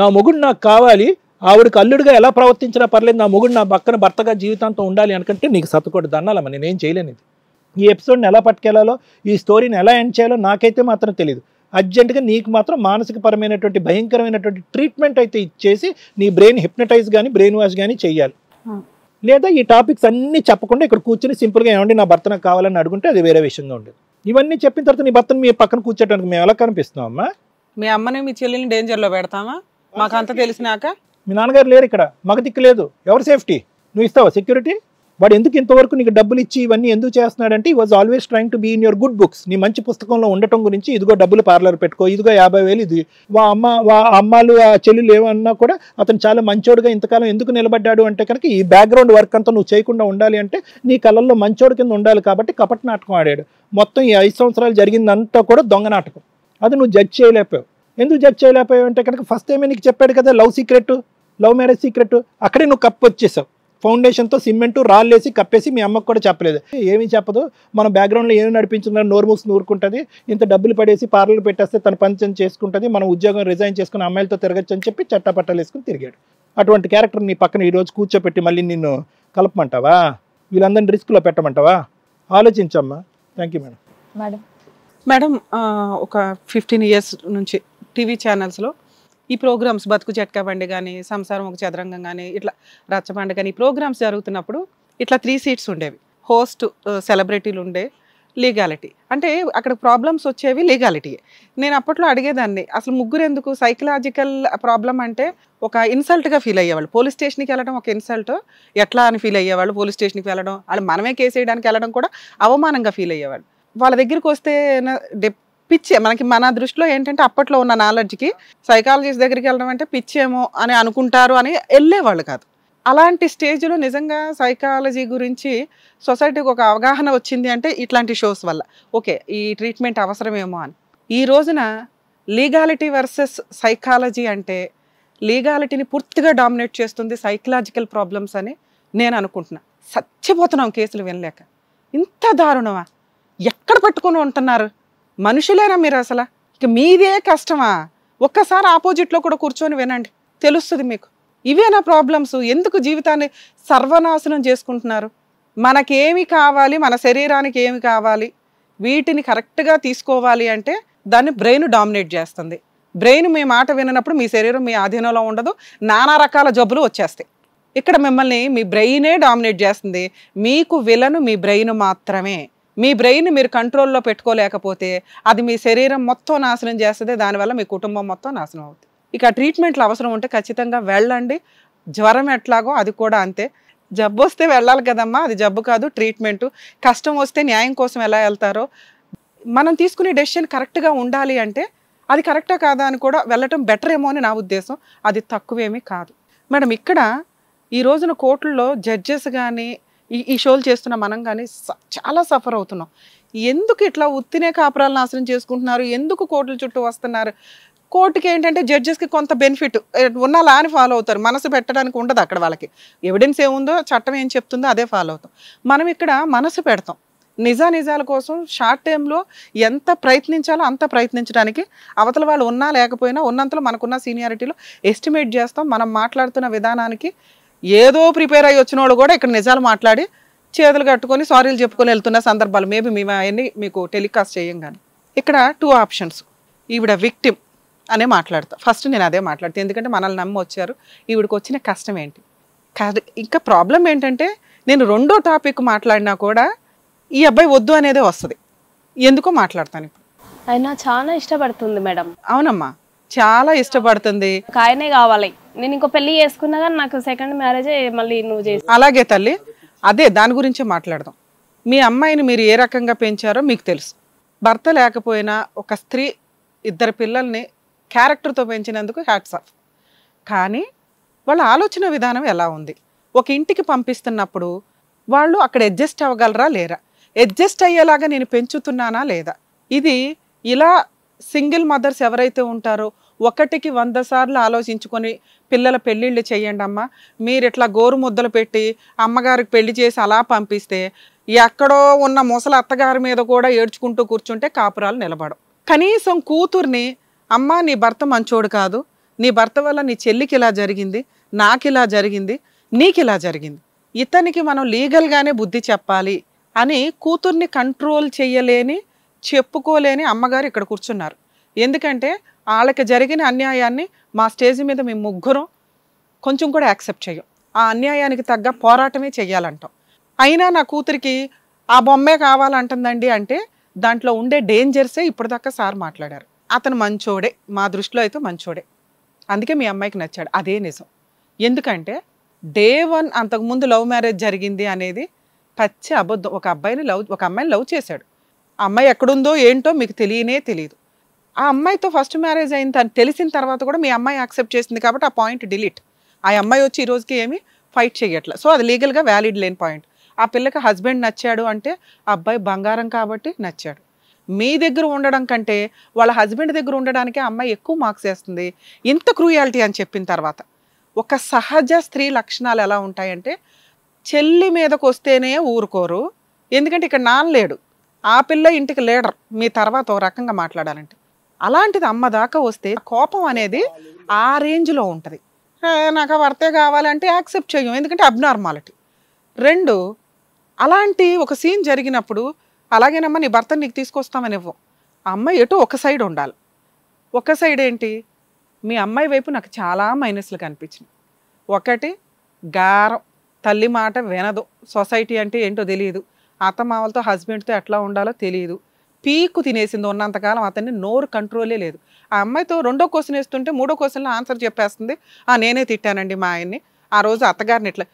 నా మొగుడు నాకు కావాలి, ఆవిడకి అల్లుడిగా ఎలా ప్రవర్తించినా పర్లేదు, నా మొగుడు నా పక్కన భర్తగా జీవితాంతం ఉండాలి అనుకుంటే నీకు సతకోటి దండాలమ్మ. నేనేం చేయలేను. ఇది ఈ ఎపిసోడ్ని ఎలా పట్టుకెళ్లాలో, ఈ స్టోరీని ఎలా ఎండ్ చేయాలో నాకైతే మాత్రం తెలియదు. అర్జెంటుగా నీకు మాత్రం మానసికపరమైనటువంటి భయంకరమైనటువంటి ట్రీట్మెంట్ అయితే ఇచ్చేసి నీ బ్రెయిన్ హిప్నటైజ్ కానీ బ్రెయిన్ వాష్ కానీ చెయ్యాలి. లేదా ఈ టాపిక్స్ అన్నీ చెప్పకుండా ఇక్కడ కూర్చొని సింపుల్గా ఏమండి నా భర్త నాకు కావాలని అడుగుంటే అది వేరే విషయంగా ఉండేది. ఇవన్నీ చెప్పిన తర్వాత నీ భర్తను మీ పక్కన కూర్చోటానికి మేము ఎలా కనిపిస్తున్నాం అమ్మా? మీ అమ్మని మీ చెల్లిని డేంజర్లో పెడతామా? మాకంతా తెలిసినాక మీ నాన్నగారు లేరు ఇక్కడ, మగ దిక్కు లేదు, ఎవరు సేఫ్టీ? నువ్వు ఇస్తావా సెక్యూరిటీ? వాడు ఎందుకు ఇంతవరకు నీకు డబ్బులు ఇచ్చి ఇవన్నీ ఎందుకు చేస్తున్నాడంటే he was always trying to be in your good books. నీ మంచి పుస్తకంలో ఉండటం గురించి, ఇదిగో డబ్బులు పార్లర్ పెట్టుకో, ఇదిగో 50,000, ఇది అమ్మాలు ఆ చెల్లెలు ఏమన్నా కూడా అతను చాలా మంచోడుగా ఇంతకాలం ఎందుకు నిలబడ్డాడు అంటే కనుక ఈ బ్యాక్గ్రౌండ్ వర్క్ అంతా నువ్వు చేయకుండా ఉండాలి అంటే నీ కళ్ళల్లో మంచోడు కింద ఉండాలి కాబట్టి కపట నాటకం ఆడాడు. మొత్తం ఈ 5 సంవత్సరాలు జరిగిందంతా కూడా దొంగ నాటకం. అది నువ్వు జడ్జ్ చేయలేకపోయావు. ఎందుకు జడ్జ్ చేయలేకపోయావు అంటే కనుక ఫస్ట్ టైమే నీకు చెప్పాడు కదా లవ్ మ్యారేజ్ సీక్రెట్, అక్కడే నువ్వు కప్పు వచ్చేసావు. ఫౌండేషన్తో సిమెంటు రాళ్ళేసి కప్పేసి మీ అమ్మకు కూడా చెప్పలేదు, ఏమీ చెప్పదు, మన బ్యాక్గ్రౌండ్లో ఏమి నడిపించిందని నోరు మూసి నూరుకుంటుంది, ఇంత డబ్బులు పడేసి పార్లర్ పెట్టేస్తే తన పని చేసుకుంటుంది, మనం ఉద్యోగం రిజైన్ చేసుకుని అమ్మాయిలతో తిరగచ్చు అని చెప్పి చట్టపట్టాలు వేసుకుని తిరిగాడు. అటువంటి క్యారెక్టర్ నీ పక్కన ఈరోజు కూర్చోపెట్టి మళ్ళీ నిన్ను కలపమంటావా? వీళ్ళందరినీ రిస్క్లో పెట్టమంటావా? ఆలోచించమ్మా. Thank you madam. మేడం ఒక 15 years నుంచి టీవీ ఛానల్స్లో ఈ ప్రోగ్రామ్స్ బతుకు జట్కా బండి కానీ, సంసారం ఒక చదరంగం కానీ, ఇట్లా రచ్చబండ కానీ ప్రోగ్రామ్స్ జరుగుతున్నప్పుడు ఇట్లా 3 seats ఉండేవి. హోస్ట్ సెలబ్రిటీలు ఉండే, లీగాలిటీ అంటే అక్కడ ప్రాబ్లమ్స్ వచ్చేవి లీగాలిటీ. నేను అప్పట్లో అడిగేదాన్ని అసలు ముగ్గురు ఎందుకు? సైకలాజికల్ ప్రాబ్లం అంటే ఒక ఇన్సల్ట్గా ఫీల్ అయ్యేవాళ్ళు. పోలీస్ స్టేషన్కి వెళ్ళడం ఒక ఇన్సల్ట్ ఎట్లా అని ఫీల్ అయ్యేవాళ్ళు. పోలీస్ స్టేషన్కి వెళ్ళడం, వాళ్ళు మనమే కేసు వేయడానికి వెళ్ళడం కూడా అవమానంగా ఫీల్ అయ్యేవాళ్ళు. వాళ్ళ దగ్గరికి వస్తే పిచ్చే. మనకి మన దృష్టిలో ఏంటంటే అప్పట్లో ఉన్న నాలెడ్జ్కి సైకాలజిస్ట్ దగ్గరికి వెళ్ళడం అంటే పిచ్చేమో అని అనుకుంటారు అని వెళ్ళేవాళ్ళు కాదు. అలాంటి స్టేజ్లో నిజంగా సైకాలజీ గురించి సొసైటీకి ఒక అవగాహన వచ్చింది అంటే ఇట్లాంటి షోస్ వల్ల. ఓకే, ఈ ట్రీట్మెంట్ అవసరమేమో అని. ఈ రోజున లీగాలిటీ వర్సెస్ సైకాలజీ అంటే లీగాలిటీని పూర్తిగా డామినేట్ చేస్తుంది సైకలాజికల్ ప్రాబ్లమ్స్ అని నేను అనుకుంటున్నా. చచ్చిపోతున్నాం కేసులు వినలేక. ఇంత దారుణమా? ఎక్కడ పట్టుకొని ఉంటున్నారు మనుషులేనా మీరు? అసలు ఇక మీదే కష్టమా? ఒక్కసారి ఆపోజిట్లో కూడా కూర్చొని వినండి, తెలుస్తుంది మీకు. ఇవేనా ప్రాబ్లమ్స్? ఎందుకు జీవితాన్ని సర్వనాశనం చేసుకుంటున్నారు? మనకేమి కావాలి, మన శరీరానికి ఏమి కావాలి, వీటిని కరెక్ట్గా తీసుకోవాలి అంటే దాన్ని బ్రెయిన్ డామినేట్ చేస్తుంది. బ్రెయిన్ మీ మాట వినప్పుడు మీ శరీరం మీ ఆధీనంలో ఉండదు, నానా రకాల జబ్బులు వచ్చేస్తాయి. ఇక్కడ మిమ్మల్ని మీ బ్రెయినే డామినేట్ చేస్తుంది. మీకు విలను మీ బ్రెయిన్ మాత్రమే. మీ బ్రెయిన్ మీరు కంట్రోల్లో పెట్టుకోలేకపోతే అది మీ శరీరం మొత్తం నాశనం చేస్తుంది, దానివల్ల మీ కుటుంబం మొత్తం నాశనం అవుతుంది. ఇక ట్రీట్మెంట్లు అవసరం ఉంటే ఖచ్చితంగా వెళ్ళండి. జ్వరం ఎట్లాగో అది కూడా అంతే. జబ్బు వస్తే వెళ్ళాలి కదమ్మా, అది జబ్బు కాదు, ట్రీట్మెంటు. కష్టం వస్తే న్యాయం కోసం ఎలా వెళ్తారో, మనం తీసుకునే డెసిషన్ కరెక్ట్గా ఉండాలి అంటే అది కరెక్టా కాదా అని కూడా వెళ్ళటం బెటర్ ఏమో అని నా ఉద్దేశం. అది తక్కువేమీ కాదు మేడం. ఇక్కడ ఈ రోజున కోర్టుల్లో జడ్జెస్ కానీ ఈ షోలు చేస్తున్న మనం కానీ చాలా సఫర్ అవుతున్నాం. ఎందుకు ఇట్లా ఉత్తినే కాపురాలు నాశనం చేసుకుంటున్నారు? ఎందుకు కోర్టుల చుట్టూ వస్తున్నారు? కోర్టుకి ఏంటంటే జడ్జెస్కి కొంత బెనిఫిట్ ఉన్న లాని ఫాలో అవుతారు. మనసు పెట్టడానికి ఉండదు అక్కడ. వాళ్ళకి ఎవిడెన్స్ ఏముందో, చట్టం ఏం చెప్తుందో అదే ఫాలో అవుతాం. మనం ఇక్కడ మనసు పెడతాం. నిజాల కోసం షార్ట్ టైంలో ఎంత ప్రయత్నించాలో అంత ప్రయత్నించడానికి అవతల వాళ్ళు ఉన్నా లేకపోయినా ఉన్నంతలో మనకున్న సీనియారిటీలో ఎస్టిమేట్ చేస్తాం. మనం మాట్లాడుతున్న విధానానికి ఏదో ప్రిపేర్ అయ్యి వచ్చిన వాళ్ళు కూడా ఇక్కడ నిజాలు మాట్లాడి చేతులు కట్టుకొని సారీలు చెప్పుకొని వెళ్తున్న సందర్భాలు మేబీ మేము అవన్నీ మీకు టెలికాస్ట్ చేయం. కానీ ఇక్కడ 2 options. ఈవిడ విక్టిమ్, అనే మాట్లాడతా. ఫస్ట్ నేను అదే మాట్లాడతాను, ఎందుకంటే మనల్ని నమ్మి వచ్చారు, ఈవిడికి వచ్చిన కష్టం ఏంటి. ఇంకా ప్రాబ్లం ఏంటంటే నేను రెండో టాపిక్ మాట్లాడినా కూడా ఈ అబ్బాయి వద్దు అనేదే వస్తుంది. ఎందుకో మాట్లాడతాను ఇప్పుడు. అయినా చాలా ఇష్టపడుతుంది మేడం. అవునమ్మా, చాలా ఇష్టపడుతుంది. ఆయనే కావాలి, నేను ఇంకో పెళ్లి చేసుకున్నా కానీ నాకు సెకండ్ మ్యారేజ్ మళ్ళీ నువ్వు చేసి. అలాగే తల్లి, అదే దాని గురించే మాట్లాడదాం. మీ అమ్మాయిని మీరు ఏ రకంగా పెంచారో మీకు తెలుసు. భర్త లేకపోయినా ఒక స్త్రీ 2 పిల్లల్ని క్యారెక్టర్తో పెంచినందుకు హ్యాట్స్ ఆఫ్. కానీ వాళ్ళ ఆలోచన విధానం ఎలా ఉంది, ఒక ఇంటికి పంపిస్తున్నప్పుడు వాళ్ళు అక్కడ అడ్జస్ట్ అవ్వగలరా లేరా, అడ్జస్ట్ అయ్యేలాగా నేను పెంచుతున్నానా లేదా. ఇది ఇలా సింగిల్ మదర్స్ ఎవరైతే ఉంటారో 1కి 100 సార్లు ఆలోచించుకొని పిల్లల పెళ్ళిళ్ళు చేయండి అమ్మా. మీరు ఇట్లా గోరు ముద్దలు పెట్టి అమ్మగారికి పెళ్లి చేసి అలా పంపిస్తే ఎక్కడో ఉన్న ముసలి అత్తగారి మీద కూడా ఏడ్చుకుంటూ కూర్చుంటే కాపురాలు నిలబడవు. కనీసం కూతుర్ని, అమ్మ నీ భర్త మంచోడు కాదు, నీ భర్త వల్ల నీ చెల్లికి ఇలా జరిగింది, నాకు ఇలా జరిగింది, నీకు ఇలా జరిగింది, ఇతనికి మనం లీగల్గానే బుద్ధి చెప్పాలి అని కూతుర్ని కంట్రోల్ చేయలేని, చెప్పుకోలేని అమ్మగారు ఇక్కడ కూర్చున్నారు. ఎందుకంటే వాళ్ళకి జరిగిన అన్యాయాన్ని మా స్టేజ్ మీద మేము ముగ్గురం కొంచెం కూడా యాక్సెప్ట్ చేయం. ఆ అన్యాయానికి తగ్గ పోరాటమే చెయ్యాలంటాం. అయినా నా కూతురికి ఆ బొమ్మే కావాలంటుందండి అంటే దాంట్లో ఉండే డేంజర్సే ఇప్పటిదాకా సార్ మాట్లాడారు. అతను మంచోడే, మా దృష్టిలో అయితే మంచోడే, అందుకే మీ అమ్మాయికి నచ్చాడు. అదే నిజం. ఎందుకంటే డే 1 అంతకుముందు లవ్ మ్యారేజ్ జరిగింది అనేది పచ్చి అబద్ధం. ఒక అమ్మాయిని లవ్ చేశాడు. ఆ అమ్మాయి ఎక్కడుందో ఏంటో మీకు తెలియదు. ఆ అమ్మాయితో ఫస్ట్ మ్యారేజ్ అయిన తెలిసిన తర్వాత కూడా మీ అమ్మాయి యాక్సెప్ట్ చేసింది కాబట్టి ఆ పాయింట్ డిలీట్. ఆ అమ్మాయి వచ్చి ఈ రోజుకి ఏమీ ఫైట్ చేయట్లే. సో అది లీగల్గా వ్యాలిడ్ లేని పాయింట్. ఆ పిల్లకి హస్బెండ్ నచ్చాడు అంటే ఆ అబ్బాయి బంగారం కాబట్టి నచ్చాడు. మీ దగ్గర ఉండడం కంటే వాళ్ళ హస్బెండ్ దగ్గర ఉండడానికే అమ్మాయి ఎక్కువ మార్క్స్ వేస్తుంది. ఇంత క్రూయాలిటీ అని చెప్పిన తర్వాత ఒక సహజ స్త్రీ లక్షణాలు ఎలా ఉంటాయంటే చెల్లి మీదకు వస్తేనే ఊరుకోరు, ఎందుకంటే ఇక్కడ నాన్న లేడు, ఆ పిల్ల ఇంటికి లీడర్, మీ తర్వాత ఓ రకంగా మాట్లాడాలంటే. అలాంటిది అమ్మ దాకా వస్తే కోపం అనేది ఆ రేంజ్లో ఉంటుంది. నాకు భర్తే కావాలంటే యాక్సెప్ట్ చేయం, ఎందుకంటే అబ్నార్మాలిటీ. 2, అలాంటి ఒక సీన్ జరిగినప్పుడు అలాగేనమ్మా నీ భర్తను నీకు తీసుకొస్తామని ఇవ్వం. ఆ అమ్మాయి ఎటు ఒక సైడ్ ఉండాలి. ఒక సైడ్ ఏంటి, మీ అమ్మాయి వైపు నాకు చాలా మైనస్లు కనిపించినాయి. ఒకటి, గారం, తల్లి మాట వినదు, సొసైటీ అంటే ఏంటో తెలియదు, అత్తమామలతో హస్బెండ్తో ఎట్లా ఉండాలో తెలియదు, పీకు తినేసింది ఉన్నంతకాలం, అతన్ని నోరు కంట్రోలే లేదు. ఆ అమ్మాయితో 2వ క్వశ్చన్ వేస్తుంటే 3వ క్వశ్చన్లో ఆన్సర్ చెప్పేస్తుంది, నేనే తిట్టానండి మా ఆయన్ని, ఆ రోజు అత్తగారిని ఇట్లా.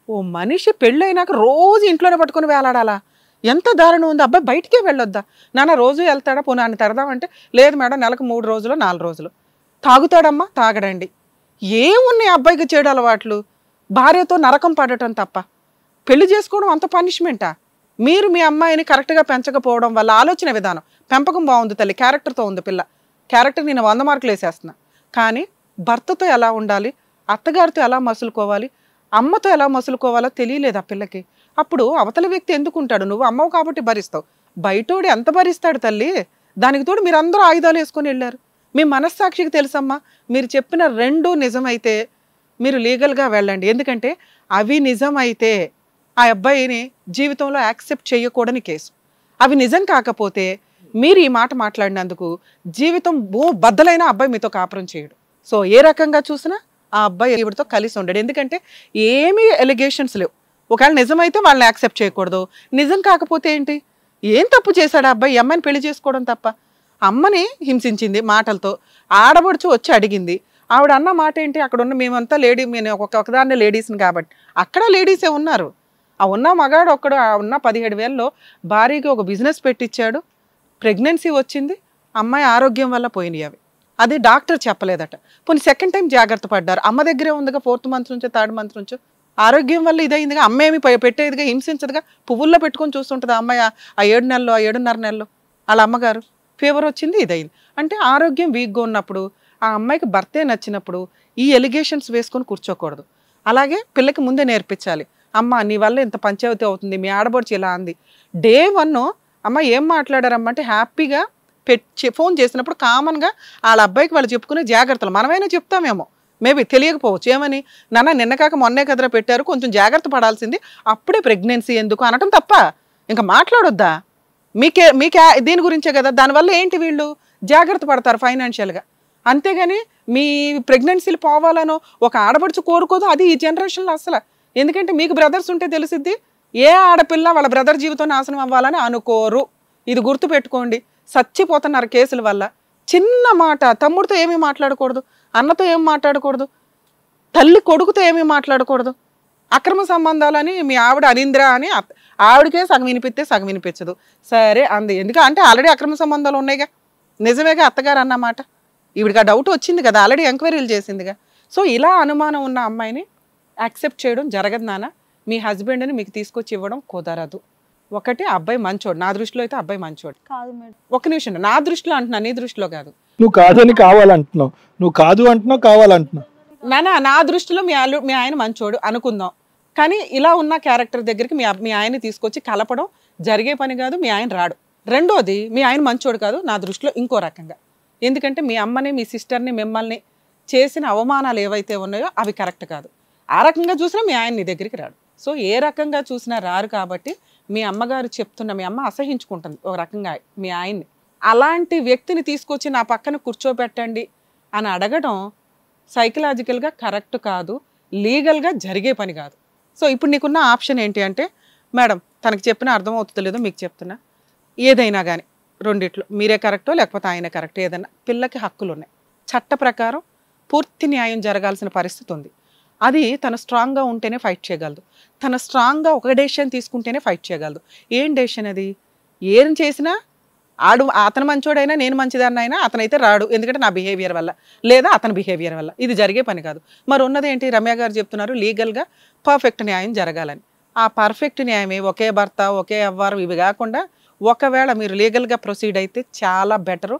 ఓ మనిషి పెళ్ళైనాక రోజు ఇంట్లోనే పట్టుకుని వేలాడాలా, ఎంత దారుణం ఉంది. అబ్బాయి బయటికే వెళ్ళొద్దా, నాన్న రోజు వెళ్తాడా, పోనీ తరదామంటే లేదు మేడం నెలకు 3 రోజులు 4 రోజులు. తాగుతాడమ్మా, తాగడండి. ఏమున్నాయి అబ్బాయికి చెడు అలవాట్లు, భార్యతో నరకం పడటం తప్ప. పెళ్లి చేసుకోవడం అంత పనిష్మెంటా? మీరు మీ అమ్మాయిని కరెక్ట్గా పెంచకపోవడం వల్ల ఆలోచన విధానం, పెంపకం బాగుంది తల్లి, క్యారెక్టర్తో ఉంది పిల్ల, క్యారెక్టర్ నేను 100 మార్కులు వేసేస్తున్నా. కానీ భర్తతో ఎలా ఉండాలి, అత్తగారితో ఎలా మసులుకోవాలి, అమ్మతో ఎలా మసులుకోవాలో తెలియలేదు ఆ పిల్లకి. అప్పుడు అవతల వ్యక్తి ఎందుకుంటాడు, నువ్వు అమ్మవు కాబట్టి భరిస్తావు, బయటోడు ఎంత భరిస్తాడు తల్లి. దానికి తోడు మీరు అందరూ ఆయుధాలు వేసుకొని వెళ్ళారు. మీ మనస్సాక్షికి తెలుసమ్మా, మీరు చెప్పిన 2 నిజమైతే మీరు లీగల్గా వెళ్ళండి. ఎందుకంటే అవి నిజమైతే ఆ అబ్బాయిని జీవితంలో యాక్సెప్ట్ చేయకూడని కేసు. అవి నిజం కాకపోతే మీరు ఈ మాట మాట్లాడినందుకు జీవితం బద్దలైన అబ్బాయి మీతో కాపురం చేయడు. సో ఏ రకంగా చూసినా ఆ అబ్బాయి ఈవిడతో కలిసి ఉండడు. ఎందుకంటే ఏమీ ఎలిగేషన్స్ లేవు. ఒకవేళ నిజమైతే వాళ్ళని యాక్సెప్ట్ చేయకూడదు, నిజం కాకపోతే ఏంటి, ఏం తప్పు చేశాడు ఆ అబ్బాయి, అమ్మాయిని పెళ్లి చేసుకోవడం తప్ప. అమ్మని హింసించింది మాటలతో, ఆడబడుచు వచ్చి అడిగింది, ఆవిడ అన్న మాట ఏంటి, అక్కడ ఉన్న మేమంతా నేను ఒకదాన్నే లేడీస్ని కాబట్టి, అక్కడ లేడీసే ఉన్నారు. ఆ ఉన్న మగాడు ఒక్కడు, ఆ ఉన్న 17,000లో భార్యకి ఒక బిజినెస్ పెట్టించాడు, ప్రెగ్నెన్సీ వచ్చింది, అమ్మాయి ఆరోగ్యం వల్ల పోయినాయి అవి. అది డాక్టర్ చెప్పలేదట. పోనీ సెకండ్ టైం జాగ్రత్త పడ్డారు, అమ్మ దగ్గరే ఉందిగా 4th మంత్ నుంచో 3rd మంత్ నుంచో, ఆరోగ్యం వల్ల ఇదైందిగా, అమ్మ ఏమి పెట్టేదిగా, హింసించదుగా, పువ్వుల్లో పెట్టుకొని చూస్తుంటుంది ఆ అమ్మాయి ఆ 7 నెలలు, ఆ 7.5 నెలలు. వాళ్ళ అమ్మగారు ఫీవర్ వచ్చింది, ఇదైంది. అంటే ఆరోగ్యం వీక్గా ఉన్నప్పుడు, ఆ అమ్మాయికి భర్తే నచ్చినప్పుడు ఈ ఎలిగేషన్స్ వేసుకొని కూర్చోకూడదు. అలాగే పిల్లకి ముందే నేర్పించాలి, అమ్మ నీ వల్ల ఇంత పంచాయతీ అవుతుంది, మీ ఆడబడుచు ఇలా అంది. డే 1 అమ్మ ఏం మాట్లాడారమ్మ అంటే హ్యాపీగా ఫోన్ చేసినప్పుడు కామన్గా వాళ్ళ అబ్బాయికి వాళ్ళు చెప్పుకునే జాగ్రత్తలు మనమైనా చెప్తామేమో, మేబీ తెలియకపోవచ్చు. ఏమని, నాన్న నిన్న కాక మొన్నే కదరా పెట్టారు, కొంచెం జాగ్రత్త పడాల్సింది, అప్పుడే ప్రెగ్నెన్సీ ఎందుకు అనటం తప్ప ఇంకా మాట్లాడొద్దా? మీకే దీని గురించే కదా. దానివల్ల ఏంటి, వీళ్ళు జాగ్రత్త పడతారు ఫైనాన్షియల్గా. అంతేగాని మీ ప్రెగ్నెన్సీలు పోవాలనో ఒక ఆడపడుచు కోరుకోదు. అది ఈ జనరేషన్లో అసలు. ఎందుకంటే మీకు బ్రదర్స్ ఉంటే తెలిసిద్ది, ఏ ఆడపిల్ల వాళ్ళ బ్రదర్ జీవితం నాశనం అవ్వాలని అనుకోరు. ఇది గుర్తుపెట్టుకోండి. చచ్చిపోతున్నారు కేసుల వల్ల. చిన్న మాట, తమ్ముడితో ఏమీ మాట్లాడకూడదు, అన్నతో ఏమి మాట్లాడకూడదు, తల్లి కొడుకుతో ఏమీ మాట్లాడకూడదు. అక్రమ సంబంధాలని మీ ఆవిడ అనింద్ర అని ఆవిడకే సగం వినిపిస్తే సగం వినిపించదు. సరే అంది, ఎందుకంటే ఆల్రెడీ అక్రమ సంబంధాలు ఉన్నాయిగా, నిజమేగా అత్తగారు అన్నమాట. ఈవిడికి ఆ డౌట్ వచ్చింది కదా, ఆల్రెడీ ఎంక్వైరీలు చేసిందిగా. సో ఇలా అనుమానం ఉన్న అమ్మాయిని యాక్సెప్ట్ చేయడం జరగదు నాన్న. మీ హస్బెండ్ని మీకు తీసుకొచ్చి ఇవ్వడం కుదరదు. ఒకటి, అబ్బాయి మంచోడు. నా దృష్టిలో అయితే అబ్బాయి మంచోడు. కాదు మేడం, ఒక నిమిషం, నా దృష్టిలో అంటున్నా, నీ దృష్టిలో కాదు. నువ్వు కాదని కావాలంటున్నావు, నువ్వు కాదు అంటున్నావు, కావాలంటున్నావు. నా దృష్టిలో మీ ఆయన మంచోడు అనుకుందాం. కానీ ఇలా ఉన్న క్యారెక్టర్ దగ్గరికి మీ ఆయన్ని తీసుకొచ్చి కలపడం జరిగే పని కాదు. మీ ఆయన రాడు. రెండోది, మీ ఆయన మంచోడు కాదు నా దృష్టిలో ఇంకో రకంగా. ఎందుకంటే మీ అమ్మని, మీ సిస్టర్ని, మిమ్మల్ని చేసిన అవమానాలు ఏవైతే ఉన్నాయో అవి కరెక్ట్ కాదు. ఆ రకంగా చూసినా మీ ఆయన నీ దగ్గరికి రాడు. సో ఏ రకంగా చూసినా రారు. కాబట్టి మీ అమ్మగారు చెప్తున్న, మీ అమ్మ అసహించుకుంటుంది ఒక రకంగా మీ ఆయన్ని. అలాంటి వ్యక్తిని తీసుకొచ్చి నా పక్కన కూర్చోబెట్టండి అని అడగడం సైకలాజికల్గా కరెక్ట్ కాదు, లీగల్గా జరిగే పని కాదు. సో ఇప్పుడు నీకున్న ఆప్షన్ ఏంటి అంటే, మేడం తనకి చెప్పిన అర్థమవుతుందో లేదో మీకు చెప్తున్నా, ఏదైనా కానీ రెండిట్లో మీరే కరెక్టో లేకపోతే ఆయన కరెక్ట్, ఏదైనా పిల్లకి హక్కులు ఉన్నాయి. చట్ట ప్రకారం పూర్తి న్యాయం జరగాల్సిన పరిస్థితి ఉంది. అది తను స్ట్రాంగ్గా ఉంటేనే ఫైట్ చేయగలదు. తను స్ట్రాంగ్గా ఒక డెసిషన్ తీసుకుంటేనే ఫైట్ చేయగలదు. ఏం డెసిషన్ అది? ఏం చేసినా అతను మంచోడైనా నేను మంచిదాన్నైనా అతనైతే రాడు, ఎందుకంటే నా బిహేవియర్ వల్ల లేదా అతని బిహేవియర్ వల్ల. ఇది జరిగే పని కాదు. మరి ఉన్నది ఏంటి? రమ్య గారు చెప్తున్నారు లీగల్గా పర్ఫెక్ట్ న్యాయం జరగాలని. ఆ పర్ఫెక్ట్ న్యాయమే ఒకే భర్త, ఒకే అవ్వారం ఇవి కాకుండా ఒకవేళ మీరు లీగల్గా ప్రొసీడ్ అయితే చాలా బెటరు.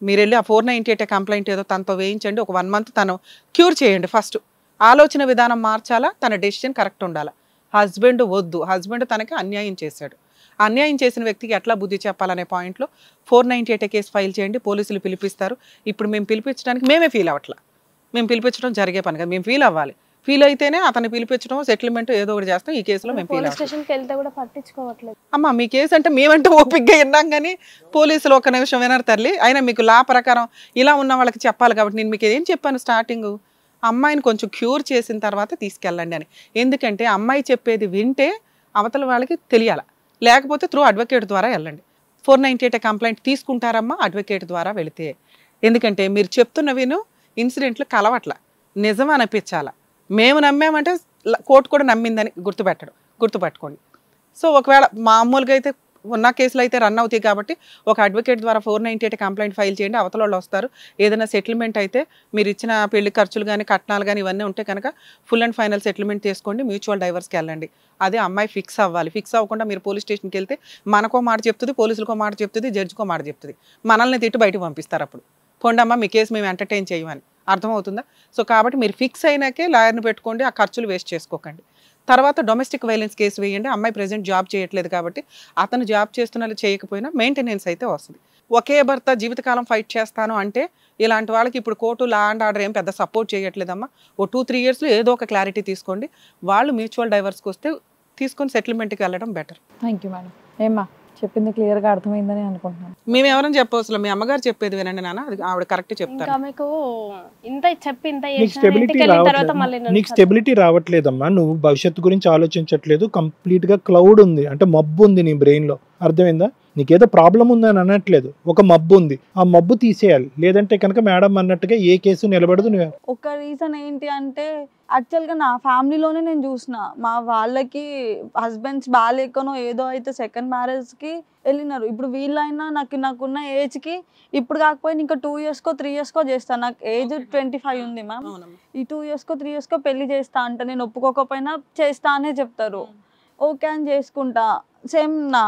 మీరు వెళ్ళి ఆ 498 కంప్లైంట్ ఏదో తనతో వేయించండి. ఒక 1 month తను క్యూర్ చేయండి. ఫస్ట్ ఆలోచన విధానం మార్చాలా, తన డెసిషన్ కరెక్ట్ ఉండాలా. హస్బెండ్ వద్దు, హస్బెండ్ తనకి అన్యాయం చేశాడు, అన్యాయం చేసిన వ్యక్తికి ఎట్లా బుద్ధి చెప్పాలనే పాయింట్లో 498 కేసు ఫైల్ చేయండి. పోలీసులు పిలిపిస్తారు. ఇప్పుడు మేము పిలిపించడానికి మేమే ఫీల్ అవ్వట్లా. మేము పిలిపించడం జరిగే పని కదా, మేము ఫీల్ అవ్వాలి. ఫీల్ అయితేనే అతన్ని పిలిపించడం, సెటిల్మెంట్ ఏదో ఒకటి చేస్తాం. ఈ కేసులో మేము ఫీల్ అవ్వాలి. స్టేషన్కి వెళ్తే కూడా పట్టించుకోవట్లేదు. అమ్మ మీ కేసు అంటే మేమంటే ఓపిక్గా విన్నాం, కానీ పోలీసులు ఒక నిమిషం వినరు తల్లి. అయినా మీకు లా ప్రకారం ఇలా ఉన్న వాళ్ళకి చెప్పాలి కాబట్టి నేను మీకు ఏం చెప్పాను స్టార్టింగ్, అమ్మాయిని కొంచెం క్యూర్ చేసిన తర్వాత తీసుకెళ్ళండి అని. ఎందుకంటే అమ్మాయి చెప్పేది వింటే అవతల వాళ్ళకి తెలియాలి, లేకపోతే త్రూ అడ్వకేట్ ద్వారా వెళ్ళండి. 498 కంప్లైంట్ తీసుకుంటారమ్మా అడ్వకేట్ ద్వారా వెళితే. ఎందుకంటే మీరు చెప్తున్నవిను ఇన్సిడెంట్లు కలవట్ల, నిజం అనిపించాల. మేము నమ్మామంటే కోర్టు కూడా నమ్మిందని గుర్తుపెట్టుకోండి. సో ఒకవేళ మామూలుగా అయితే ఉన్న కేసులు అయితే రన్ అవుతాయి కాబట్టి ఒక అడ్వకేట్ ద్వారా 498 కంప్లైంట్ ఫైల్ చేయండి. అవతల వాళ్ళు వస్తారు. ఏదైనా సెటిల్మెంట్ అయితే మీరు ఇచ్చిన పెళ్లి ఖర్చులు కానీ కట్నాలు కానీ ఇవన్నీ ఉంటే కనుక ఫుల్ అండ్ ఫైనల్ సెటిల్మెంట్ చేసుకోండి. మ్యూచువల్ డైవర్స్కి వెళ్ళండి. అదే అమ్మాయి ఫిక్స్ అవ్వాలి. ఫిక్స్ అవ్వకుండా మీరు పోలీస్ స్టేషన్కి వెళ్తే మనకో మాట చెప్తుంది, పోలీసులకో మాట చెప్తుంది, జడ్జికో మాట చెప్తుంది. మనల్ని తిట్టి బయటకు పంపిస్తారు. అప్పుడు పోండమ్మా మీ కేసు మేము ఎంటర్టైన్ చేయమని. అర్థమవుతుందా? సో కాబట్టి మీరు ఫిక్స్ అయినాకే లాయర్ని పెట్టుకోండి. ఆ ఖర్చులు వేస్ట్ చేసుకోకండి. తర్వాత డొమెస్టిక్ వైలెన్స్ కేసు వేయండి. అమ్మాయి ప్రెజెంట్ జాబ్ చేయట్లేదు కాబట్టి అతను జాబ్ చేస్తున్నా చేయకపోయినా మెయింటెనెన్స్ అయితే వస్తుంది. ఒకే భర్త జీవితకాలం ఫైట్ చేస్తాను అంటే ఇలాంటి వాళ్ళకి ఇప్పుడు కోర్టు లా అండ్ ఆర్డర్ ఏం పెద్ద సపోర్ట్ చేయట్లేదమ్మా. ఓ 2-3 yearsలో ఏదో ఒక క్లారిటీ తీసుకోండి. వాళ్ళు మ్యూచువల్ డైవర్స్కి వస్తే తీసుకొని సెటిల్మెంట్కి వెళ్ళడం బెటర్. Thank you madam. ఏమ్మా చెప్పింది క్లియర్గా అర్థమైందని అనుకుంటున్నాను. మేము ఎవరైనా చెప్పవసరం, మీ అమ్మగారు చెప్పేది వినండి నాన్న, అది ఆవిడ కరెక్ట్ చెప్తారు. ఇంకా మీకు ఇంత చెప్పి ఇంత నీకు స్టెబిలిటీ రావట్లేదమ్మా. నువ్వు భవిష్యత్తు గురించి ఆలోచించట్లేదు. కంప్లీట్ గా క్లౌడ్ ఉంది, అంటే మబ్బు ఉంది నీ బ్రెయిన్ లో. అర్థమైందా? నీకేదో ప్రాబ్లం ఉందని అనట్లేదు, ఒక మబ్బు ఉంది. ఆ మబ్బు తీసేయాలి, లేదంటే కనుక మేడం అన్నట్టుగా ఏ కేసు నిలబడదు. ఒక రీజన్ ఏంటి అంటే యాక్చువల్గా నా ఫ్యామిలీలోనే నేను చూసిన, మా వాళ్ళకి హస్బెండ్స్ బాగాలేకనో ఏదో అయితే సెకండ్ మ్యారేజ్కి వెళ్ళినారు. ఇప్పుడు వీళ్ళైనా నాకున్న ఏజ్కి ఇప్పుడు కాకపోయినా ఇంకా 2 yearsకో 3 yearsకో చేస్తాను. నాకు ఏజ్ 25 ఉంది మ్యామ్. ఈ 2 yearsకో 3 yearsకో పెళ్లి చేస్తా అంటే నేను ఒప్పుకోకపోయినా చేస్తా అనే చెప్తారు. ఓకే అని చేసుకుంటా. సేమ్ నా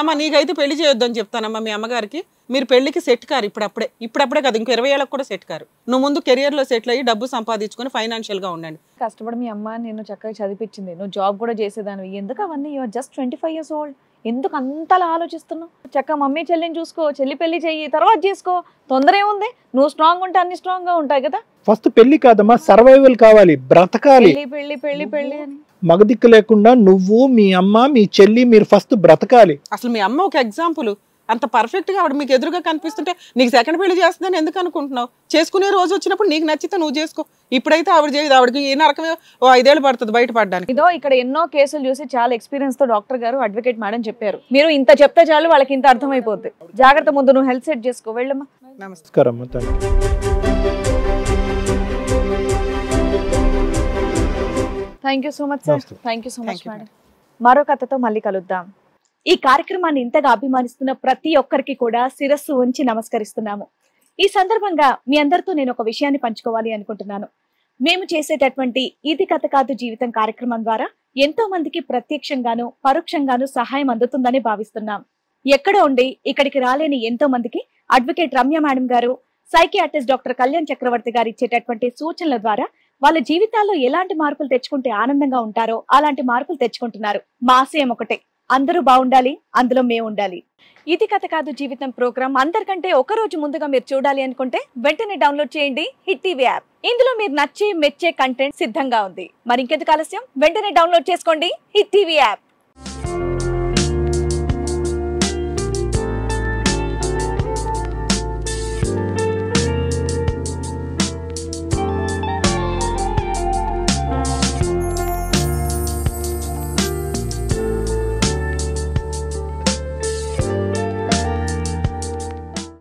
అమ్మ నీకైతే పెళ్లి చేయొద్దని చెప్తానమ్మా మీ అమ్మగారికి. మీరు పెళ్లికి సెట్ కారు ఇప్పుడప్పుడే కదా, ఇంకో 20 ఏళ్ళకి కూడా సెట్ కారు. నువ్వు ముందు కెరియర్లో సెటిల్ అయ్యి డబ్బు సంపాదించుకొని ఫైనాన్షియల్గా ఉండండి. కష్టపడి మీ అమ్మ నేను చక్కగా చదివించింది, నువ్వు జాబ్ కూడా చేసేదానివి. ఎందుకు అవన్నీ? Your just 25 years old. ఎందుకు అంతలా ఆలోచిస్తున్నావు? చక్కగా మమ్మీ చెల్లిని చూసుకో, చెల్లి పెళ్లి చెయ్యి, తర్వాత చేసుకో. తొందర ఏముంది? నువ్వు స్ట్రాంగ్ ఉంటే అన్ని స్ట్రాంగ్ గా ఉంటాయి కదా. ఫస్ట్ పెళ్లి కాదమ్మా, సర్వైవల్ కావాలి, బ్రతకాలి. పెళ్లి పెళ్లి పెళ్లి అని మగదిక్కు లేకుండా నువ్వు, మీ అమ్మ, మీ చెల్లి మీరు ఫస్ట్ బ్రతకాలి. అసలు మీ అమ్మ ఒక ఎగ్జాంపుల్. అంత పర్ఫెక్ట్ గా ఆవిడ మీకు ఎదురుగా కనిపిస్తుంటే నీకు సెకండ్ పెళ్లి చేస్తుందని ఎందుకు అనుకుంటున్నావు? చేసుకునే రోజు వచ్చినప్పుడు నీకు నచ్చితే నువ్వు చేసుకో. ఇప్పుడైతే ఆవిడ చేయదు. ఆవిడకి ఏ నరకమే 5 ఏళ్ళు పడుతుంది బయటపడడానికి. ఇదో ఇక్కడ ఎన్నో కేసులు చూసి చాలా ఎక్స్పీరియన్స్ తో డాక్టర్ గారు, అడ్వకేట్ మేడం చెప్పారు. మీరు ఇంత చెప్తే చాలు వాళ్ళకి ఇంత అర్థమైపోద్ది. జాగ్రత్త, ముందు నువ్వు హెల్త్ సెట్ చేసుకో. వెళ్ళమ్మా. నమస్కారం. Thank you so much sir. Thank you so much madam. మరో కథతో మళ్ళీ కలుద్దాం. ఈ కార్యక్రమాన్ని ఇంతగా అభిమానిస్తున్న ప్రతి ఒక్కరికి కూడా శిరస్సు ఉంచి నమస్కరిస్తున్నాము. ఈ సందర్భంగా మీ అందరితో నేను ఒక విషయాన్ని పంచుకోవాలి అనుకుంటున్నాను. మేము చేసేటటువంటి ఇది కథ కాదు జీవితం కార్యక్రమం ద్వారా ఎంతో మందికి ప్రత్యక్షంగాను పరోక్షంగాను సహాయం అందుతుందని భావిస్తున్నాం. ఎక్కడ ఉండి ఇక్కడికి రాలేని ఎంతో మందికి అడ్వకేట్ రమ్య మేడం గారు, సైకియాట్రిస్ట్ డాక్టర్ కళ్యాణ్ చక్రవర్తి గారు ఇచ్చేటటువంటి సూచనల ద్వారా వాళ్ళ జీవితాల్లో ఎలాంటి మార్పులు తెచ్చుకుంటే ఆనందంగా ఉంటారో అలాంటి మార్పులు తెచ్చుకుంటున్నారు. మా ఆశయం ఒకటే, అందరూ బాగుండాలి, అందులో మేము ఉండాలి. ఇది కథ కాదు జీవితం ప్రోగ్రామ్ అందరికంటే ఒక రోజు ముందుగా మీరు చూడాలి అనుకుంటే వెంటనే డౌన్లోడ్ చేయండి హిట్ టీవీ యాప్. ఇందులో మీరు నచ్చే మెచ్చే కంటెంట్ సిద్ధంగా ఉంది. మరి ఇంకెందుకు ఆలస్యం, వెంటనే డౌన్లోడ్ చేసుకోండి హిట్ టీవీ యాప్.